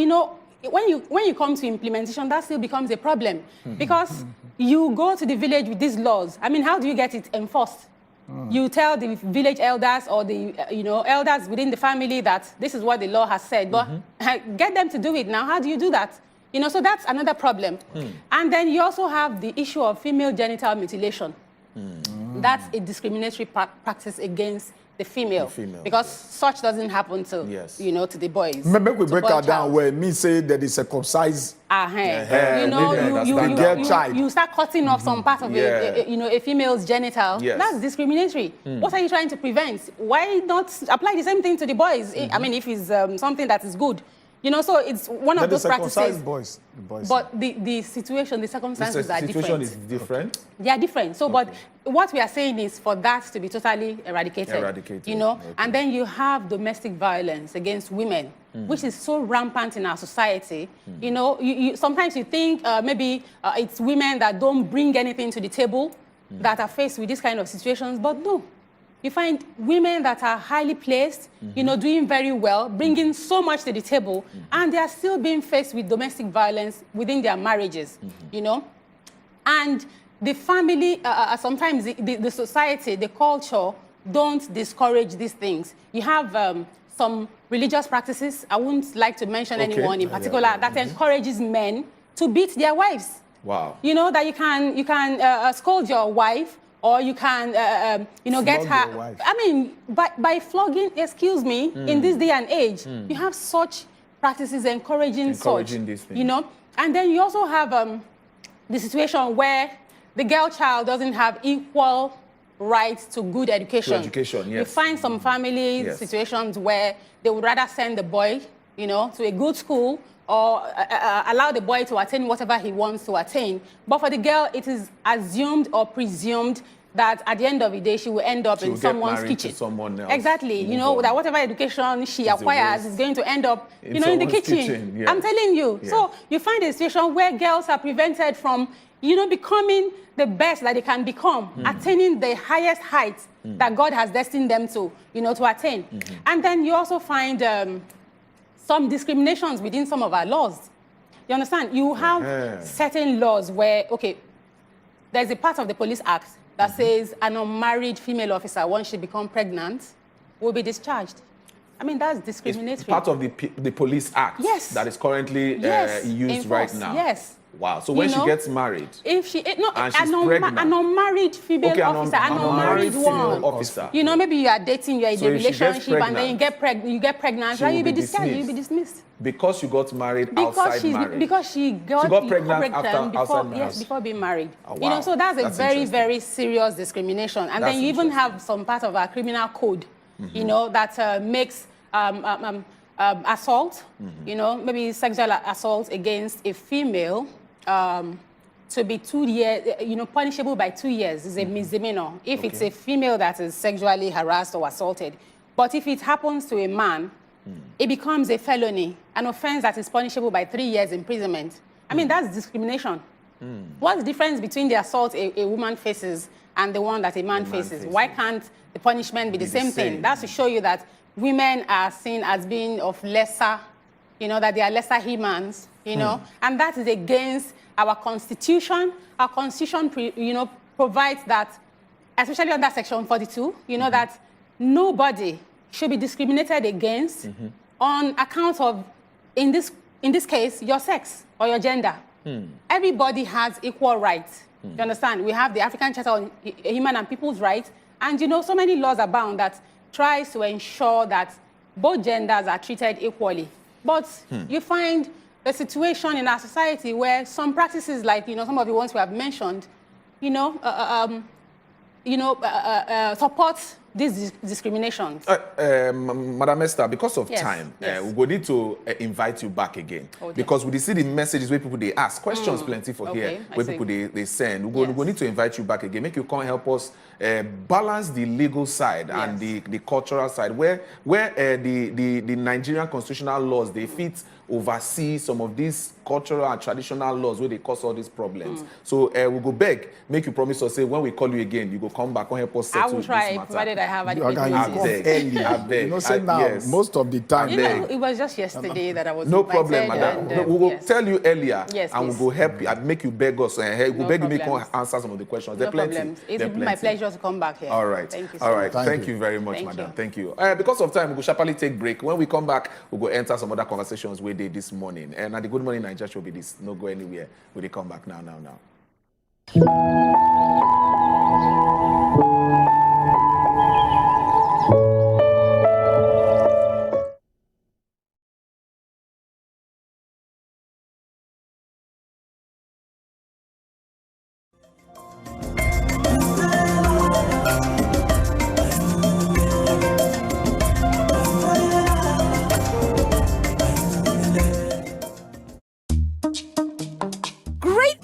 when you come to implementation, that still becomes a problem because you go to the village with these laws. I mean, how do you get it enforced? You tell the village elders or the elders within the family that this is what the law has said, but get them to do it. Now, how do you do that? So that's another problem. And then you also have the issue of female genital mutilation. That's a discriminatory practice against the female. Because such doesn't happen to, to the boys. Maybe we break that down where me say that it's a circumcised. You start cutting off some part of a female's genital. Yes. That's discriminatory. What are you trying to prevent? Why not apply the same thing to the boys? I mean, if it's something that is good. So it's one of those practices. Boys. But the situation, the circumstances are different. The situation is different? They are different. So, but what we are saying is for that to be totally eradicated. And then you have domestic violence against women, which is so rampant in our society. Sometimes you think maybe it's women that don't bring anything to the table that are faced with these kind of situations, but no. You find women that are highly placed, doing very well, bringing so much to the table, and they are still being faced with domestic violence within their marriages, And the family, sometimes the society, the culture, don't discourage these things. You have some religious practices. I wouldn't like to mention anyone in particular that encourages men to beat their wives. Wow. You know, that you can scold your wife, or you can, you know, get her. I mean, by flogging, excuse me, in this day and age, you have such practices encouraging such, these things. you know. And then you also have the situation where the girl child doesn't have equal right to good education. To education, yes. You find some family situations where they would rather send the boy, you know, to a good school, or allow the boy to attain whatever he wants to attain. But for the girl, it is assumed or presumed that at the end of the day, she will end up in someone's kitchen. To someone else. Exactly. You know, that whatever education she acquires is going to end up, you know, in the kitchen. Yes. I'm telling you. Yeah. So you find a situation where girls are prevented from, you know, becoming the best that they can become, attaining the highest heights that God has destined them to, you know, to attain. And then you also find some discriminations within some of our laws. You understand? You have certain laws where, okay, there's a part of the Police Act that says an unmarried female officer, once she becomes pregnant, will be discharged. I mean, that's discriminatory. It's part of the Police Act that is currently used right now. Yes. Wow. So when she gets married, if she and she's pregnant, an unmarried female officer, an unmarried one, officer. You know, maybe you are dating, you are in a relationship, and then you get pregnant, right? You'll be discharged. You'll be dismissed. Because you got married outside marriage. Because she got pregnant before being married. Oh, wow. You know, so that's a very, very serious discrimination. And then you even have some part of our criminal code, you know, that makes assault, you know, maybe sexual assault against a female to be 2 years, you know, punishable by 2 years is a misdemeanor if it's a female that is sexually harassed or assaulted. But if it happens to a man, it becomes a felony, an offense that is punishable by 3 years imprisonment. I mean, that's discrimination. What's the difference between the assault a woman faces and the one that a man faces? Why can't the punishment be the same thing? That's to show you that women are seen as being of lesser, you know, that they are lesser humans, you know, and that is against our constitution. Our constitution, you know, provides that, especially under Section 42, you know, that nobody should be discriminated against on account of, in this case, your sex or your gender. Everybody has equal rights. You understand? We have the African Charter on Human and People's Rights, and, you know, so many laws abound that tries to ensure that both genders are treated equally. But you find a situation in our society where some practices, like, you know, some of the ones we have mentioned, you know, support these discriminations. Madam Esther, because of time, we will need to invite you back again. Because we see the messages where people, they ask questions plenty for here, where people, they send. We will need to invite you back again. Make you come help us balance the legal side and the cultural side, where the Nigerian constitutional laws, they fit oversee some of these cultural and traditional laws where they cause all these problems. So we go beg, make you promise us, say when we call you again, you go come back and help us settle this matter. I will try, provided I have I beg. You know, say now, most of the time. You know, it was just yesterday that I was no problem, madam. We will tell you earlier, and we will help you and make you beg us. We'll beg you make answer some of the questions. No problems. It will be my pleasure to come back here. All right. Thank you so All right. much. Thank you very much, madam. Thank you. Because of time, we will sharply take break. When we come back, we'll go enter some other conversations we did this morning. And at the Good Morning Nigeria show be this. No go anywhere. Will they come back now?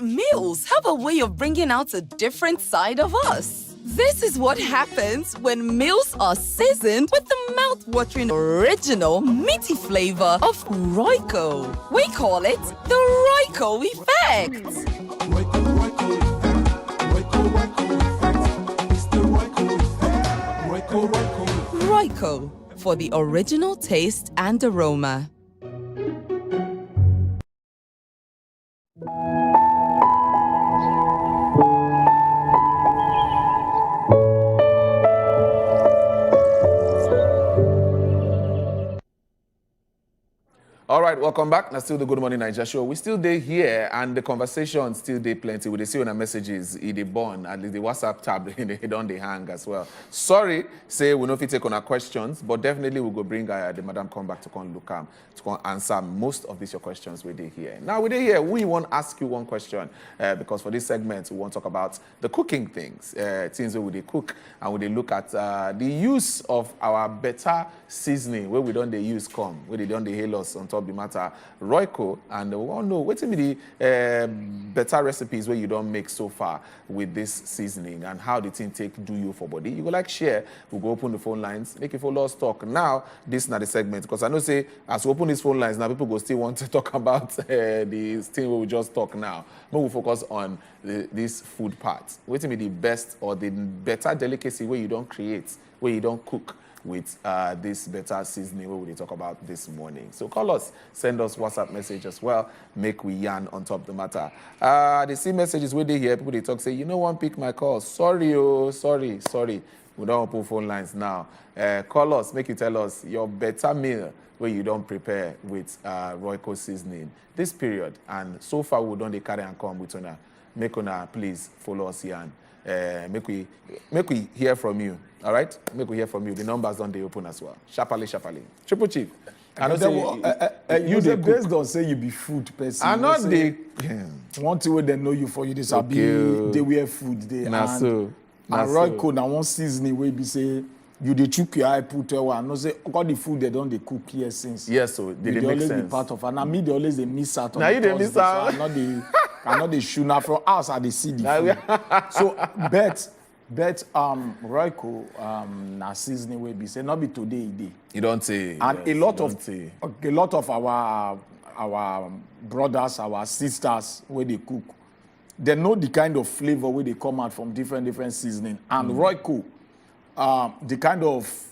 Meals have a way of bringing out a different side of us. This is what happens when meals are seasoned with the mouth-watering original meaty flavor of Royco. We call it the Royco effect. Royco, for the original taste and aroma. All right, welcome back. Now still the Good Morning Nigeria show. We still day here, and the conversation still day plenty. We see on our messages, they born at least the WhatsApp tab they don't they hang as well. Sorry, say we know if you take on our questions, but definitely we go bring the madam come back to come look to come answer most of these your questions we day here. Now we day here, we want to ask you one question because for this segment we want to talk about the cooking things, things where we they cook and we they look at the use of our better seasoning where we don't they use where they don't they hail us on top the matter Royco, and we want to know what's the better recipes where you don't make so far with this seasoning and how the thing take do you for body. You go like share, we'll go open the phone lines, make it for us talk. Now this is not the segment because I know say as we open these phone lines now people go still want to talk about the thing where we just talk now. But we'll focus on this food part. What's be the best or the better delicacy where you don't create, where you don't cook with this better seasoning where we talk about this morning. So call us, send us WhatsApp message as well, make we yarn on top of the matter. They see messages where they hear people they talk, say, you know one pick my call. Sorry, oh, sorry. We don't open phone lines now. Call us, make you tell us your better meal where you don't prepare with Royco seasoning this period. And so far we don't carry and come with una. Make una please follow us here and make we hear from you. All right? Make we hear from you. The numbers don't they open as well. Sharply. Triple Chief. I know say you the based on say you be food person. I know they one thing where they know you for you this be they wear food they and Royco now one seasoning where be say you dey chook your eye put one. No say all the food they don't they cook here since. Yes, so they make always sense. Be part of and now me they always they miss out on. Now you they miss out. So I know they shoot now from us at the city. So bet Royco na seasoning will be say not be today day. You don't say. And yes, a lot of our brothers, our sisters where they cook, they know the kind of flavor where they come out from different seasoning. And Royco, the kind of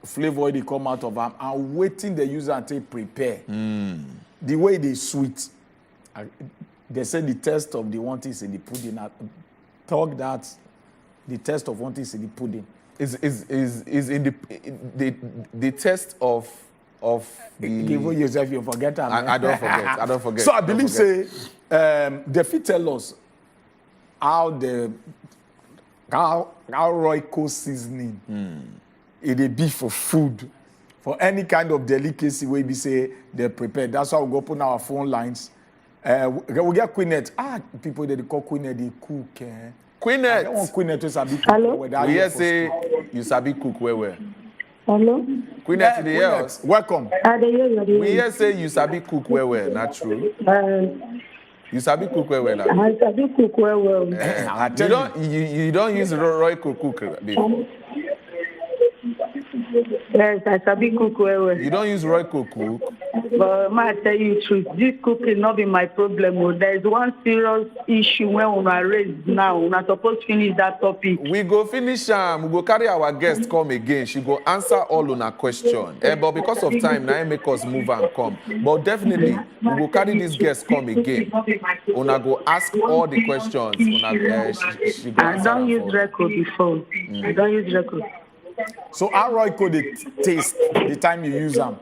flavor where they come out of them and waiting the user until prepare. The way they sweet. They say the test of the one thing in the pudding. Talk that the test of one thing in the pudding is in the test of the. Give yourself you forget. I don't forget. I don't forget. So I believe say the fit tell us how Royco seasoning it be for food for any kind of delicacy where we say they prepare. That's why we go open our phone lines. We get Queenette. People that they call Queenette, they cook. Queenette. I want Queenette to sabi cook. Hello. We hear say you sabi cook where. Hello. Queenette, they hear us. Welcome. We hear say you sabi cook where. Not true. You sabi cook where now. I sabi cook well. You don't use Royco cook before. Yes, I sabi cook well. You don't use Royco cook. But I tell you the truth, this cooking not be my problem. There is one serious issue when we are raised now. We are supposed to finish that topic. We go finish. We go carry our guest come again. She go answer all on her question. But because of time, now make us move and come. But definitely, we go carry this guest come again. Una go ask all the questions. She go I don't use record before. I don't use record. So how Royco they taste the time you use them?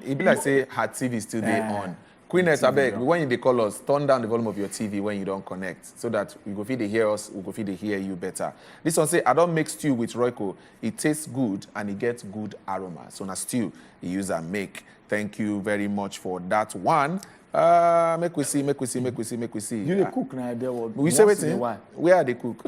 It be like say her TV still there on. Queeness, I beg, when you call us, turn down the volume of your TV when you don't connect, so that we go feed they hear us, we go feed they hear you better. This one say, I don't make stew with Royco. It tastes good and it gets good aroma. So na stew, you use and make. Thank you very much for that one. Make we see. You dey cook now, there. We say waiting. Where are they cook?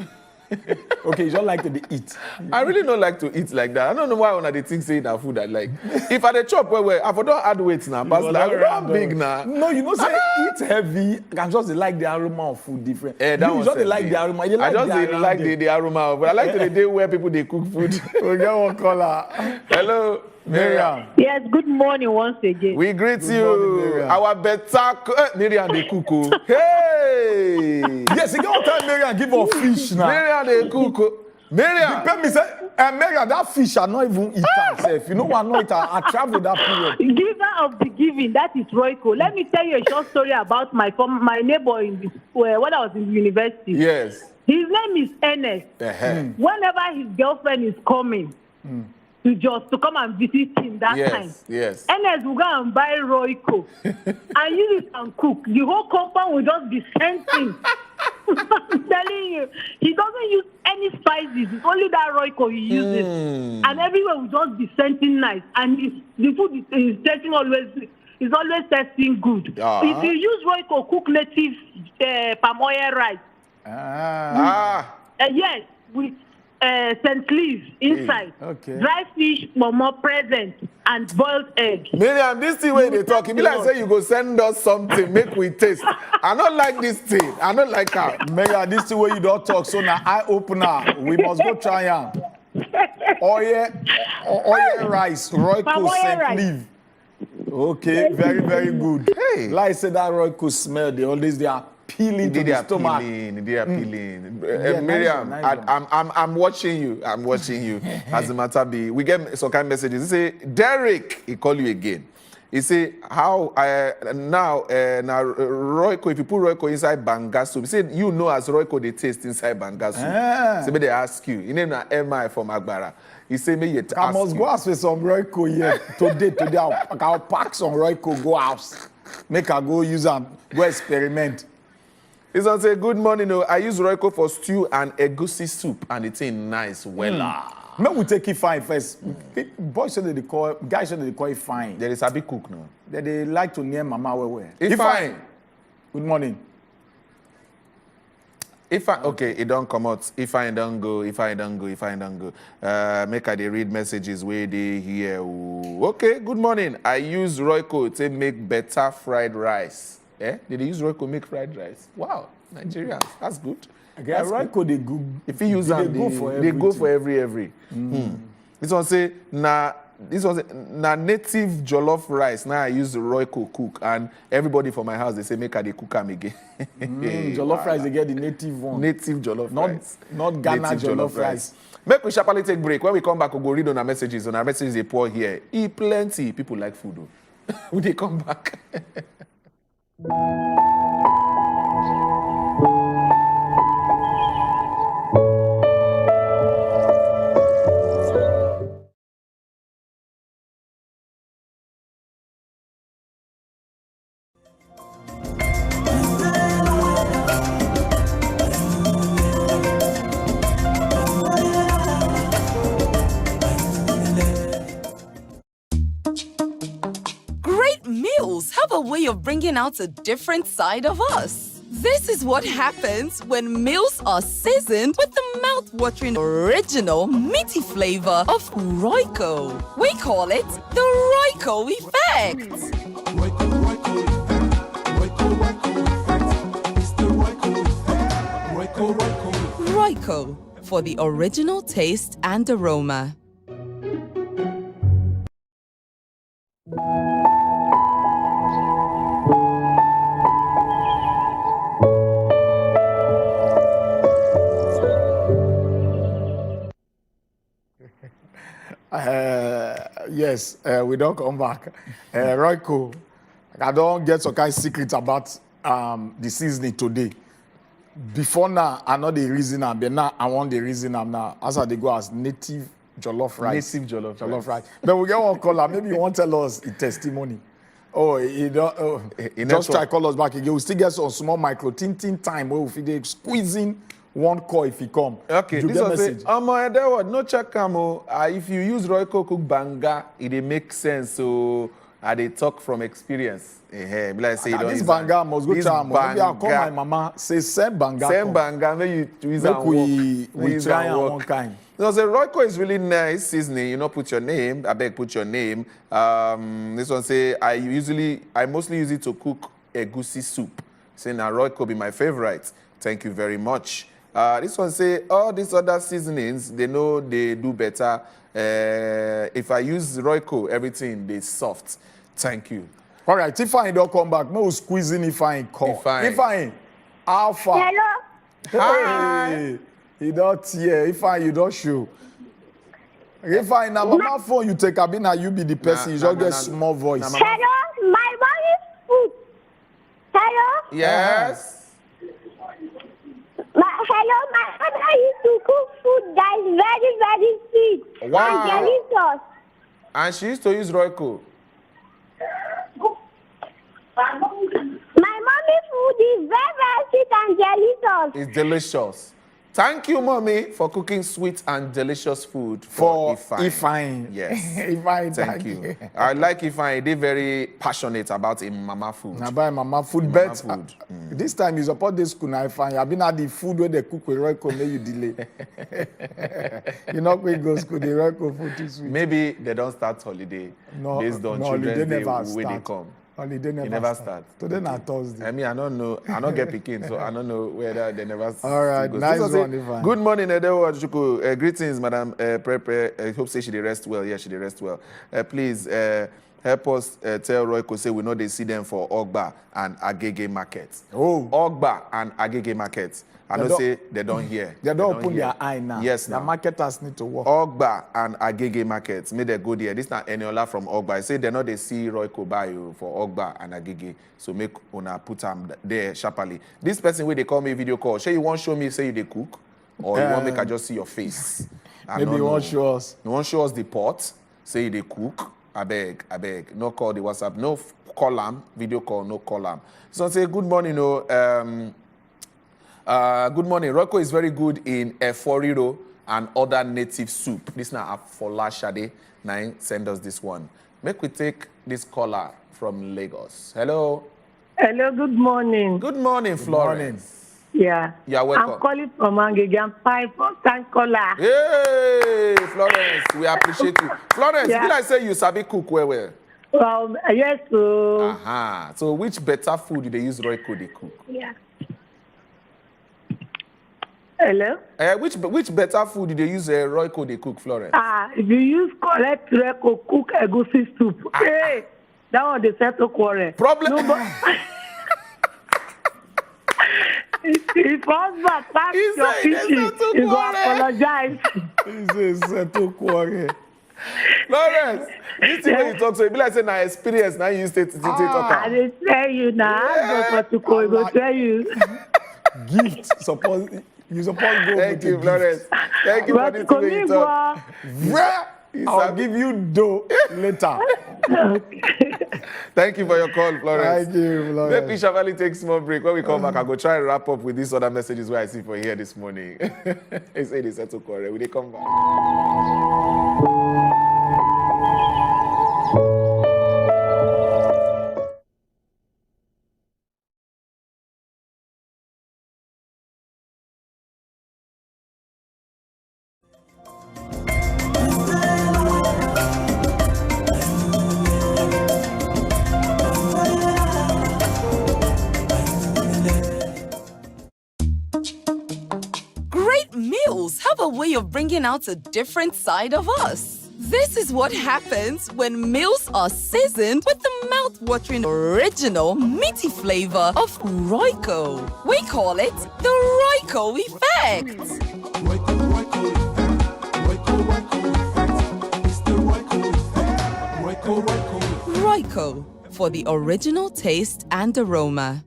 Okay, you don't like to eat. I really don't like to eat like that. I don't know why one of the things say that food I like. If I dey chop where I for don't add weight now, but like I'm big now. No, you know say eat heavy. I just like the aroma of food different. That you just like the aroma. You like I just like the aroma, but I like the day where people they cook food. We get one caller. Hello. Miriam. Yes, good morning once again. We greet you. Our better Miriam the cook. Hey! Yes, you got time Miriam give us fish now. Miriam the cook. Miriam. Depend me say, Miriam, that fish I not even eat myself. You know what? I know it. I travel that period. Giver of the giving, that is Royco. Let me tell you a short story about my neighbor in this, when I was in university. Yes. His name is Ernest. Whenever his girlfriend is coming, to come and visit him that time. Yes. NS will go and buy Royco and use it and cook. The whole compound will just be scenting. I'm telling you, he doesn't use any spices. It's only that Royco he uses, and everywhere will just be scenting nice. And the food is tasting is always tasting good. If you use Royco, cook native palm oil rice. Yes, with St. Leaf inside, dry fish, momo present, and boiled egg. Miriam, this thing where they talk, it be like say you go send us something, make we taste. I don't like this thing. I don't like her. Miriam, this thing where you don't talk, so now eye opener. We must go try am. Oil rice, Royco St. Leaf. Okay, very, very good. Hey, like I said, that Royco smell, they always they are peeling to the stomach. They are peeling. Miriam, nice I'm watching you. I'm watching you. As the matter be, we get some kind of messages. He say, Derek, he call you again. He say, how now Royco, if you put Royco inside banga soup, he said, you know as Royco they taste inside banga soup. So they ask you. He name na MI from Agbara. He say, me yet I must go ask for some Royco here. Today, I'll pack some Royco, go house. Make I go use and go experiment. He's on say, good morning. I use Royco for stew and egusi soup, and it's nice. May we take it fine first. Boys say they call, guys say they call it fine. There is a big cook now. They like to near mama where. If fine. Good morning. Okay, it don't come out. If I don't go. Make I read messages where they here. Okay, good morning. I use Royco to make better fried rice. Did they use Royco to make fried rice? Wow, Nigerians, that's good. Royco they go. If you use them, they go for every. This one say na native jollof rice. Now I use Royco cook, and everybody for my house they say make I dey cook am again. Jollof rice they get the native one. Native jollof rice, not Ghana jollof rice. Make we sharply take break. When we come back, we go read on our messages. On our messages they pour here. Eat plenty. People like food. When they come back. Have a way of bringing out a different side of us. This is what happens when meals are seasoned with the mouth-watering original meaty flavor of Royco. We call it the Royco effect. Royco, for the original taste and aroma. Yes, we don't come back. Royco, I don't get some kind of secret about the seasoning today. Before now, I know the reason I'm but now I want the reason I'm now. As I go as native jollof rice. Native jollof rice. But we get one caller. Maybe you want to tell us a testimony. Just try call us back again. We still get some small micro tin time where we feel squeezing one call if he come. Okay, this one say, no check camo. If you use Royco cook banga, it make sense. So they talk from experience. Like say, this banga must go to maybe I'll call my mama. Say send banga. Send banga. Maybe we try one kind. No, the Royco is really nice seasoning. You know, put your name. I beg, put your name. This one say I mostly use it to cook egusi soup. Say now Royco be my favorite. Thank you very much. This one say all these other seasonings they know they do better. If I use Royco, everything they soft. Thank you. All right, if I don't come back, no squeezing if I call. If I alpha. Hello. Hey, he don't hear. If you don't show. If I na mama phone you take a now you be the person. You just get small voice. Hello, my mom is food. Hello. Yes. Hello, my mother used to cook food that is very, very sweet. Wow. And delicious. And she used to use Royco. My mommy food is very, very sweet and delicious. It's delicious. Thank you, mommy, for cooking sweet and delicious food for Ifeanyi. Yes. Ifeanyi, thank you. I like Ifeanyi. They're very passionate about mama food. About mama food. But food. This time you support this school now, Ifeanyi. I've been at the food where they cook with Royco, may you delay. You're not going to go school, the Royco food too sweet. Maybe they don't start holiday based on children's day when they come. Holiday never start. Today na Thursday. I mean, I don't know. I don't get picking, so I don't know whether they never. All right, nice one, Ifeanyi. Good morning, Edewo Chuku. Greetings, Madam Prepe. I hope say she dey rest well. Yeah, she dey rest well. Please help us tell Royco say we know they see them for Ogba and Agege markets. Oh, Ogba and Agege markets. I know say they don't hear. They don't open their eye now. Yes, the marketers need to work. Ogba and Agege markets, may they go there. This is not Eniola from Ogba. I say they know they see Royco buy you for Ogba and Agege. So make una put them there sharply. This person where they call me video call, say you want show me say you they cook? Or you want make I just see your face? Maybe you want show us. You want show us the pot, say you they cook. I beg. No call the WhatsApp, no call them, video call, no call them. So say good morning, good morning. Royco is very good in eforiro and other native soup. This now Afola Shade 9 send us this one. Make we take this caller from Lagos. Hello. Hello, good morning. Good morning, Florence. Yeah. You're welcome. I'm calling from Angege. I'm 5-time caller. Hey, Florence, we appreciate you. Florence, did I say you sabi cook well? Well, yes. So which better food do they use Royco they cook? Yeah. Hello? Which better food do they use Royco they cook, Florence? If you use correct Royco, cook egusi soup. Hey, that one they settle quarrel. Problem. No, if husband pass your fishing, you go apologize. He says settle quarrel. Florence, this thing when you talk, so it be like saying na experience, now you stay talk. I didn't tell you now. Go tell you. Gift, you suppose go. Thank you, Florence. Thank you for this thing when you talk. I'll give you dough later. Thank you for your call, Florence. Thank you, Florence. Let me sharply take a small break. When we come back, I'll go try and wrap up with these other messages where I see for here this morning. They say they settle quarrel. Will they come back? Have a way of bringing out a different side of us. This is what happens when meals are seasoned with the mouth-watering original meaty flavor of Royco. We call it the Royco effect. Royco, for the original taste and aroma.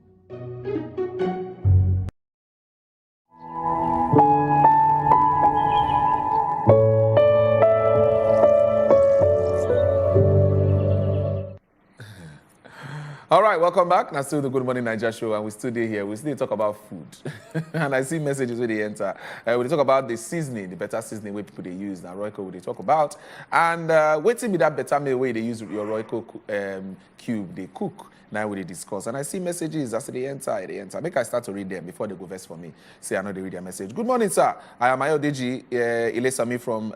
All right, welcome back. Now still the Good Morning Nigeria show, and we still here. We still talk about food, and I see messages where they enter. We talk about the seasoning, the better seasoning where people they use. Now Royco, they talk about, and waiting me that better meal way they use your Royco cube they cook. Now we discuss, and I see messages as they enter. Make I start to read them before they go verse for me. Say I know they read their message. Good morning, sir. I am Ayodeji Ilesami from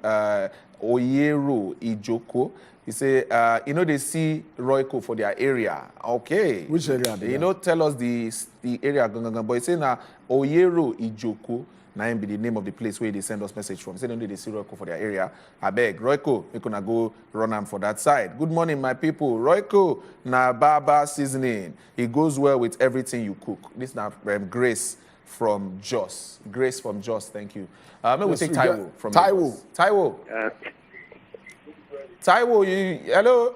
Oyero Ijoko. He say, they see Royco for their area. Okay. Which area? Tell us the area. But he say, now, Oyero Ijoko, now be the name of the place where they send us message from. Say, they see Royco for their area. I beg, Royco, we gonna go run them for that side. Good morning, my people. Royco, na baba seasoning. It goes well with everything you cook. This now Grace from Jos. Grace from Jos, thank you. Maybe we take Taiwo from Taiwo. Taiwo, hello.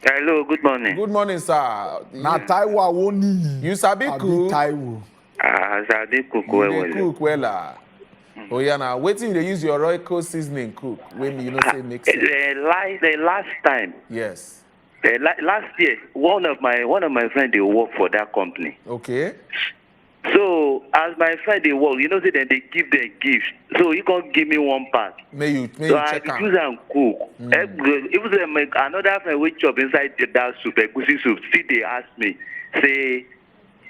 Hello, good morning. Good morning, sir. Na Taiwo woni. You sabi cook? Taiwo. Sabi cook well. Cook well. Oh yeah, now waiting they use your Royco seasoning cook when you know say mix it. The last time. Yes. Last year, one of my friends they work for that company. Okay. So as my friend they work, you know, say then they give them gifts. So you can't give me one part. May you so I check out. choose and cook. Even they make another friend which chop inside that soup, egusi soup. Still they ask me, say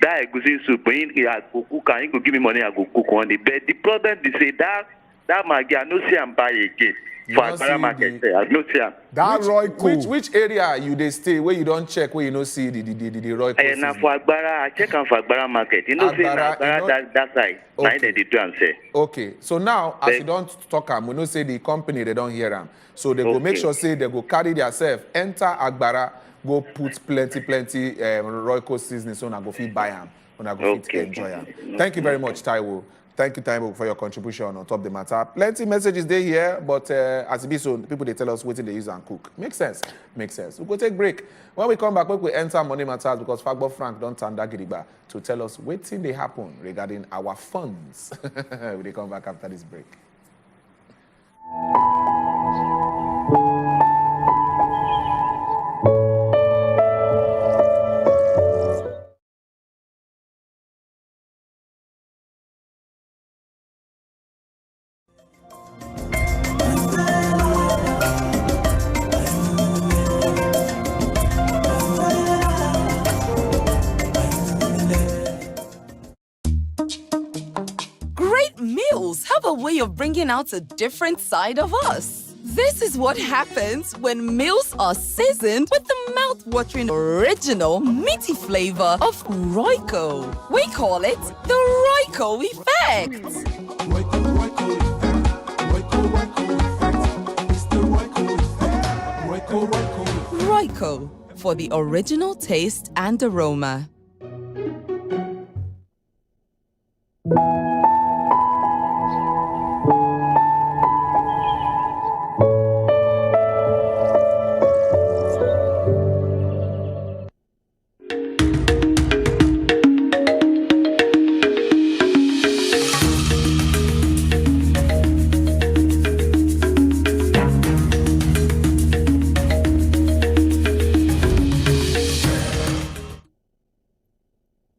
that egusi soup, when I go cook, and you go give me money, I go cook on it. But the problem is say that Maggi, I no see and buy again. For Agbara market, I no see am. That Royco. Which area you they stay where you don't check where you no see the Royco? Now for Agbara, I check am for Agbara market. You know, say Agbara that side. Okay. Now they do and say. Okay, so now as you don't talk am, we know say the company they don't hear am. So they go make sure say they go carry themselves, enter Agbara, go put plenty Royco seasoning so na go fit buy am, una go fit enjoy am. Thank you very much, Taiwo. Thank you, Taiwo, for your contribution on top of the matter. Plenty messages there here, but as it be so, people they tell us what they use and cook. Makes sense. Makes sense. We'll go take a break. When we come back, we enter Money Matters because Fagbo Frank don't turn that gidigba to tell us what thing they happen regarding our funds. We'll come back after this break. Meals have a way of bringing out a different side of us. This is what happens when meals are seasoned with the mouth-watering original meaty flavor of Royco. We call it the Royco effect. Royco, for the original taste and aroma.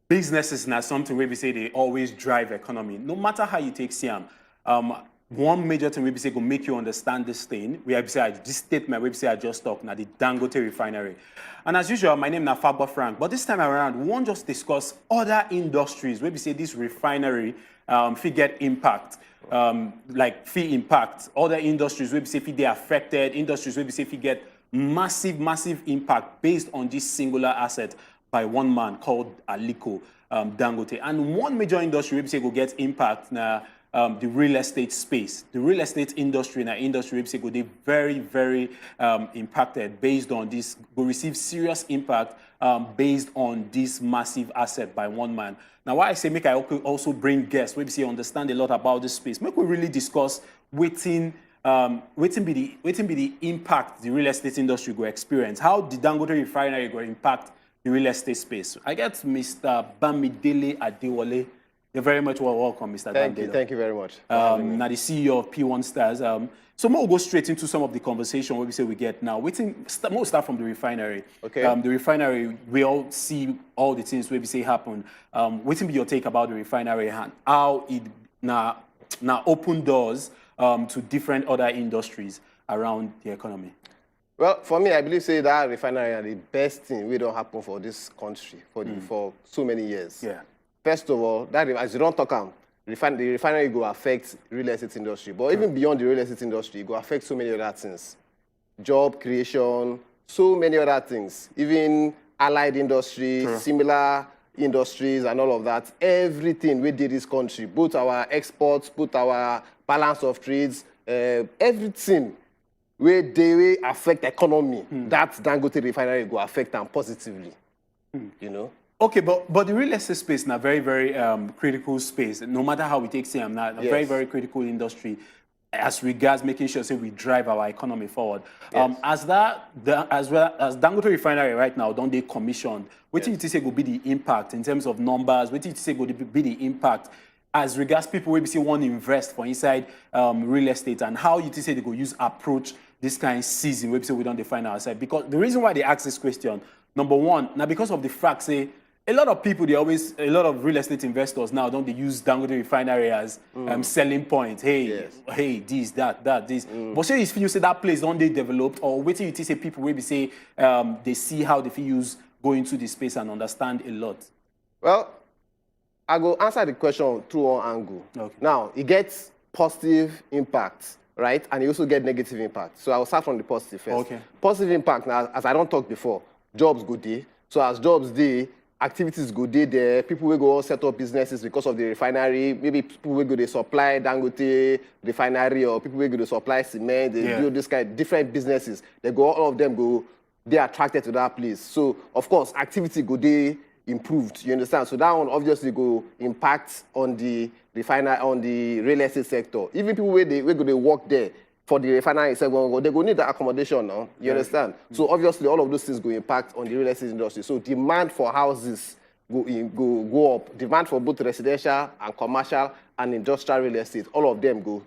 Businesses now something where we say they always drive economy. No matter how you take Siam, one major thing we say go make you understand this thing. We have said this statement we say I just talked now the Dangote refinery. And as usual, my name is Fagbo Frank. But this time around, we won't just discuss other industries where we say this refinery fee get impact. Like fee impact. Other industries where we say fee they affected. Industries where we say fee get massive impact based on this singular asset by one man called Aliko Dangote. And one major industry we say go get impact now the real estate space. The real estate industry now industry we say go they very impacted based on this, go receive serious impact based on this massive asset by one man. Now why I say make I also bring guests we say understand a lot about this space. Make we really discuss waiting be the impact the real estate industry go experience. How the Dangote refinery go impact the real estate space. I get Mr. Bamidele Adewale. You're very much welcome, Mr. Bamidele. Thank you very much. Now the CEO of P1 Stars. So we'll go straight into some of the conversation where we say we get now. We'll start from the refinery. Okay. The refinery, we all see all the things where we say happen. Waiting be your take about the refinery and how it now open doors to different other industries around the economy. Well, for me, I believe say that refinery are the best thing we don't happen for this country for so many years. Yeah. First of all, that as you don't talk the refinery go affect real estate industry, but even beyond the real estate industry, it go affect so many other things, job creation, so many other things, even allied industries, similar industries, and all of that. Everything we did this country, both our exports, both our balance of trades, everything. Where they affect economy, that Dangote refinery go affect them positively, you know. Okay, but the real estate space is a very critical space. No matter how we take CM now, a very critical industry as regards making sure we drive our economy forward. Yes. As well as Dangote refinery right now, don't they commissioned? What do you say will be the impact in terms of numbers? What do you say will be the impact as regards people who say want to invest for inside real estate, and how you say they go use approach this kind of season where we don't define ourselves? Because the reason why they ask this question, number one, now because of the fact, say, a lot of people, a lot of real estate investors now don't they use Dangote Refinery as selling point. Hey, hey, this, that, this. But say if you say that place don't they developed, or waiting you say people will be say they see how they use go into the space and understand a lot. Well, I go answer the question through one angle. Okay. Now, it gets positive impact, right? And you also get negative impact. So I'll start from the positive first. Okay. Positive impact, now, as I don't talk before, jobs go there. So as jobs there, activities go there. People will go set up businesses because of the refinery. Maybe people will go to supply Dangote Refinery, or people will go to supply cement. They do this kind of different businesses. They go, all of them go, they're attracted to that place. So, of course, activity go there improved. You understand? So that one obviously go impact on the refinery, on the real estate sector. Even people where go to work there for the refinery sector, they go need the accommodation now. You understand? So obviously all of those things go impact on the real estate industry. So demand for houses go up. Demand for both residential and commercial and industrial real estate, all of them go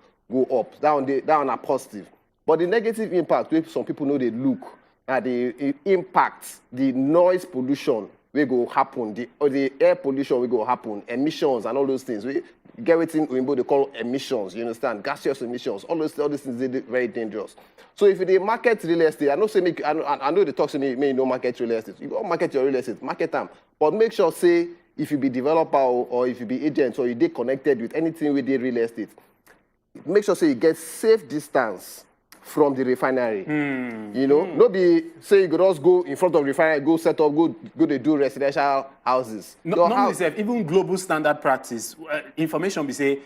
up. That one are positive. But the negative impact, where some people know they look at the impact, the noise pollution will go happen, the air pollution will go happen, emissions and all those things. We get it in Oyinbo, they call emissions, you understand? Gaseous emissions, all these things are very dangerous. So if they market real estate, I know they talk to me, no market real estate. You go market your real estate, market them. But make sure, say, if you be developer or if you be agent or you get connected with anything with the real estate, make sure, say, you get safe distance from the refinery. You know, no be say you could just go in front of the refinery, go set up, go to do residential houses. Even global standard practice, information be say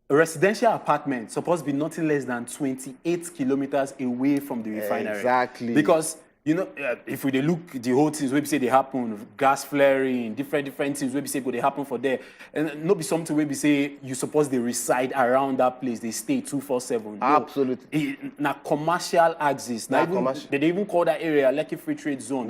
residential apartment supposed to be nothing less than 28 kilometers away from the refinery. Exactly. Because you know, if we look the whole things, we say they happen, gas flaring, different things, we say they happen for there, and not be something where we say you suppose they reside around that place, they stay 24/7. Absolutely. Now commercial axis. Now they even call that area Lekki Free Trade Zone.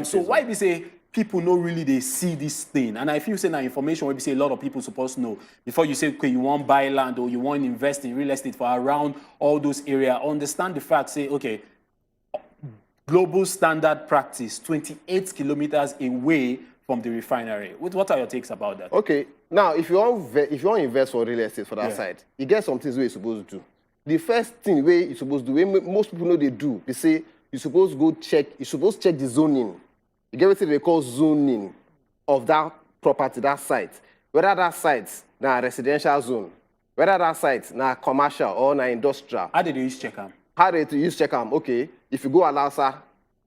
So why we say people know really they see this thing, and I feel say now information where we say a lot of people supposed to know before you say okay you want buy land or you want to invest in real estate for around all those areas. Understand the fact, say okay. Global standard practice, 28 kilometers away from the refinery. What are your takes about that? Okay, now if you want to invest for real estate for that side, you get some things where you're supposed to do. The first thing where you're supposed to do, most people know they do, they say you're supposed to check the zoning. You get what they call zoning of that property, that site. Whether that site now residential zone, whether that site now commercial or now industrial. How did you use check them? How do you use check them? Okay, if you go Alasa,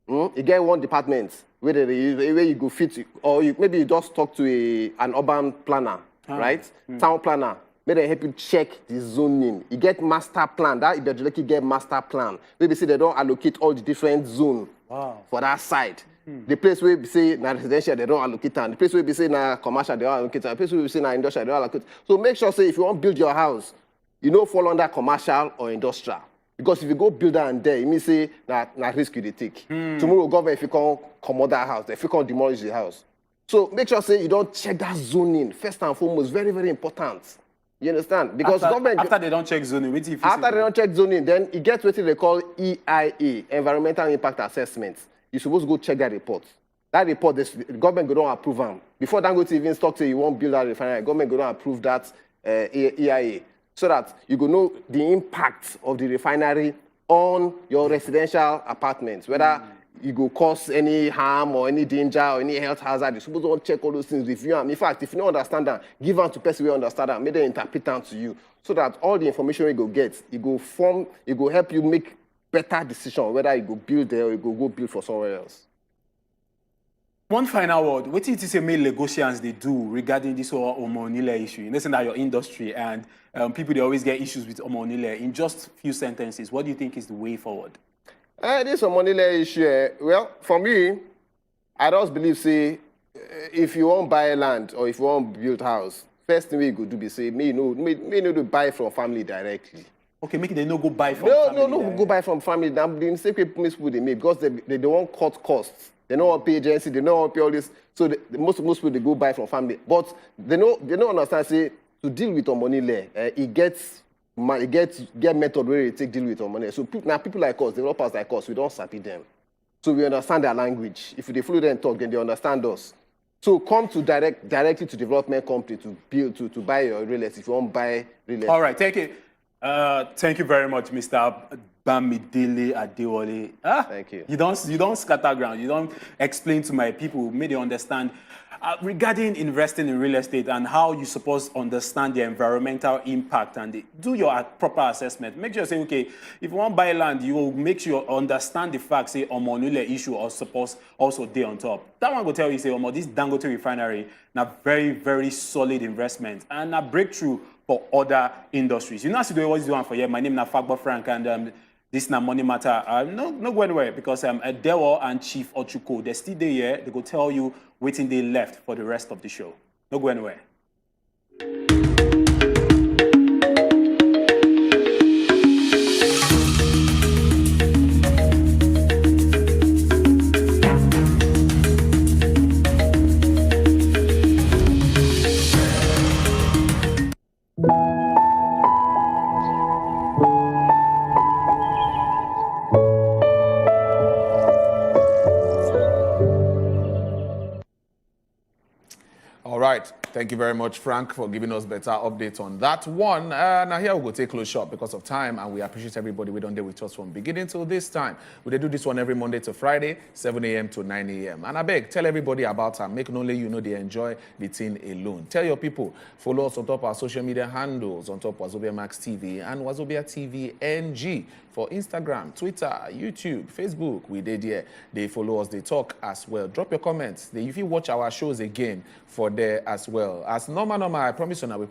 you get one department where you go fit, or maybe you just talk to an urban planner, right? Town planner. Maybe they help you check the zoning. You get master plan. That you get master plan. Maybe say they don't allocate all the different zones for that site. The place where we say na residential, they don't allocate them. The place where we say na commercial, they don't allocate them. The place where we say na industrial, they don't allocate. So make sure, say, if you want to build your house, you don't fall under commercial or industrial. Because if you go build that and there, it means say that risk you take. Tomorrow, government, if you can't come out that house, if you can't demolish the house. So make sure, say, you don't check that zoning. First and foremost, very, very important. You understand? Because after they don't check zoning, after they don't check zoning, then it gets what they call EIA, Environmental Impact Assessment. You're supposed to go check that report. That report, the government go don't approve them. Before Dangote even talk to you won't build that refinery, government go don't approve that EIA. So that you go know the impact of the refinery on your residential apartments, whether you go cause any harm or any danger or any health hazard. You're supposed to check all those things, review them. In fact, if you don't understand that, give them to person who understand that, make them interpret them to you, so that all the information you go get, it go help you make better decision whether you go build there or you go build for somewhere else. One final word. What do you say main negotiations they do regarding this whole Omonile issue? You listen to your industry and people they always get issues with Omonile. In just a few sentences, what do you think is the way forward? This Omonile issue, well, for me, I just believe say if you want to buy land or if you want to build house, first thing we go do be say me no to buy from family directly. Okay, make they no go buy from family. No, go buy from family. Now the mistake people they make because they don't want cut costs. They don't want to pay agency, they don't want to pay all this. So most people they go buy from family. But they don't understand, say, to deal with our money law, it gets method where they take deal with our money. So people like us, developers like us, we don't sappy them. So we understand their language. If they follow them talk, then they understand us. So come to directly to development company to build to buy your real estate if you want to buy real estate. All right, thank you. Thank you very much, Mr. Bamidele Adewale. Thank you. You don't scatter ground. You don't explain to my people, make them understand regarding investing in real estate and how you supposed to understand the environmental impact and do your proper assessment. Make sure you say, okay, if you want to buy land, you will make sure you understand the fact, say, Omonule issue or suppose also day on top. That one will tell you, say, this Dangote refinery, now very, very solid investment and a breakthrough for other industries. You know, see what is doing for you. My name is Fagbo Frank, and this is not money matter. No go anywhere because Dewo and Chief Ochuko, they still there here. They go tell you waiting they left for the rest of the show. No go anywhere. All right. Thank you very much, Frank, for giving us better updates on that one. Now here we'll go take close shot because of time, and we appreciate everybody we done there with us from beginning till this time. We do this one every Monday to Friday, 7 a.m. to 9 a.m. And I beg, tell everybody about her. Make only you know they enjoy the thing alone. Tell your people, follow us on top of our social media handles, on top of wazobiamax TV and Wazobia TV NG for Instagram, Twitter, YouTube, Facebook. We did here. They follow us, they talk as well. Drop your comments. If you watch our shows again for there as well. As normal, I promise you, we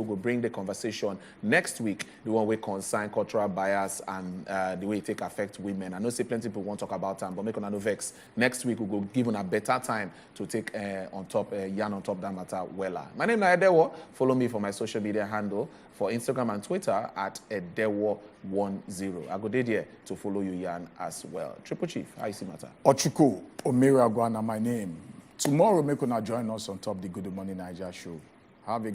will bring the conversation next week, the one we concern cultural bias and the way it take affect women. I know say plenty people won't talk about them, but make no vex. Next week we will give them a better time to take yarn on top that matter well. My name is Edewo. Follow me for my social media handle for Instagram and Twitter at Edewo10. I go there to follow you yarn as well. Triple Chief, how you see matter? Ochuko Omira Gwana, my name. Tomorrow, make una join us on top the Good Morning Nigeria show. Have a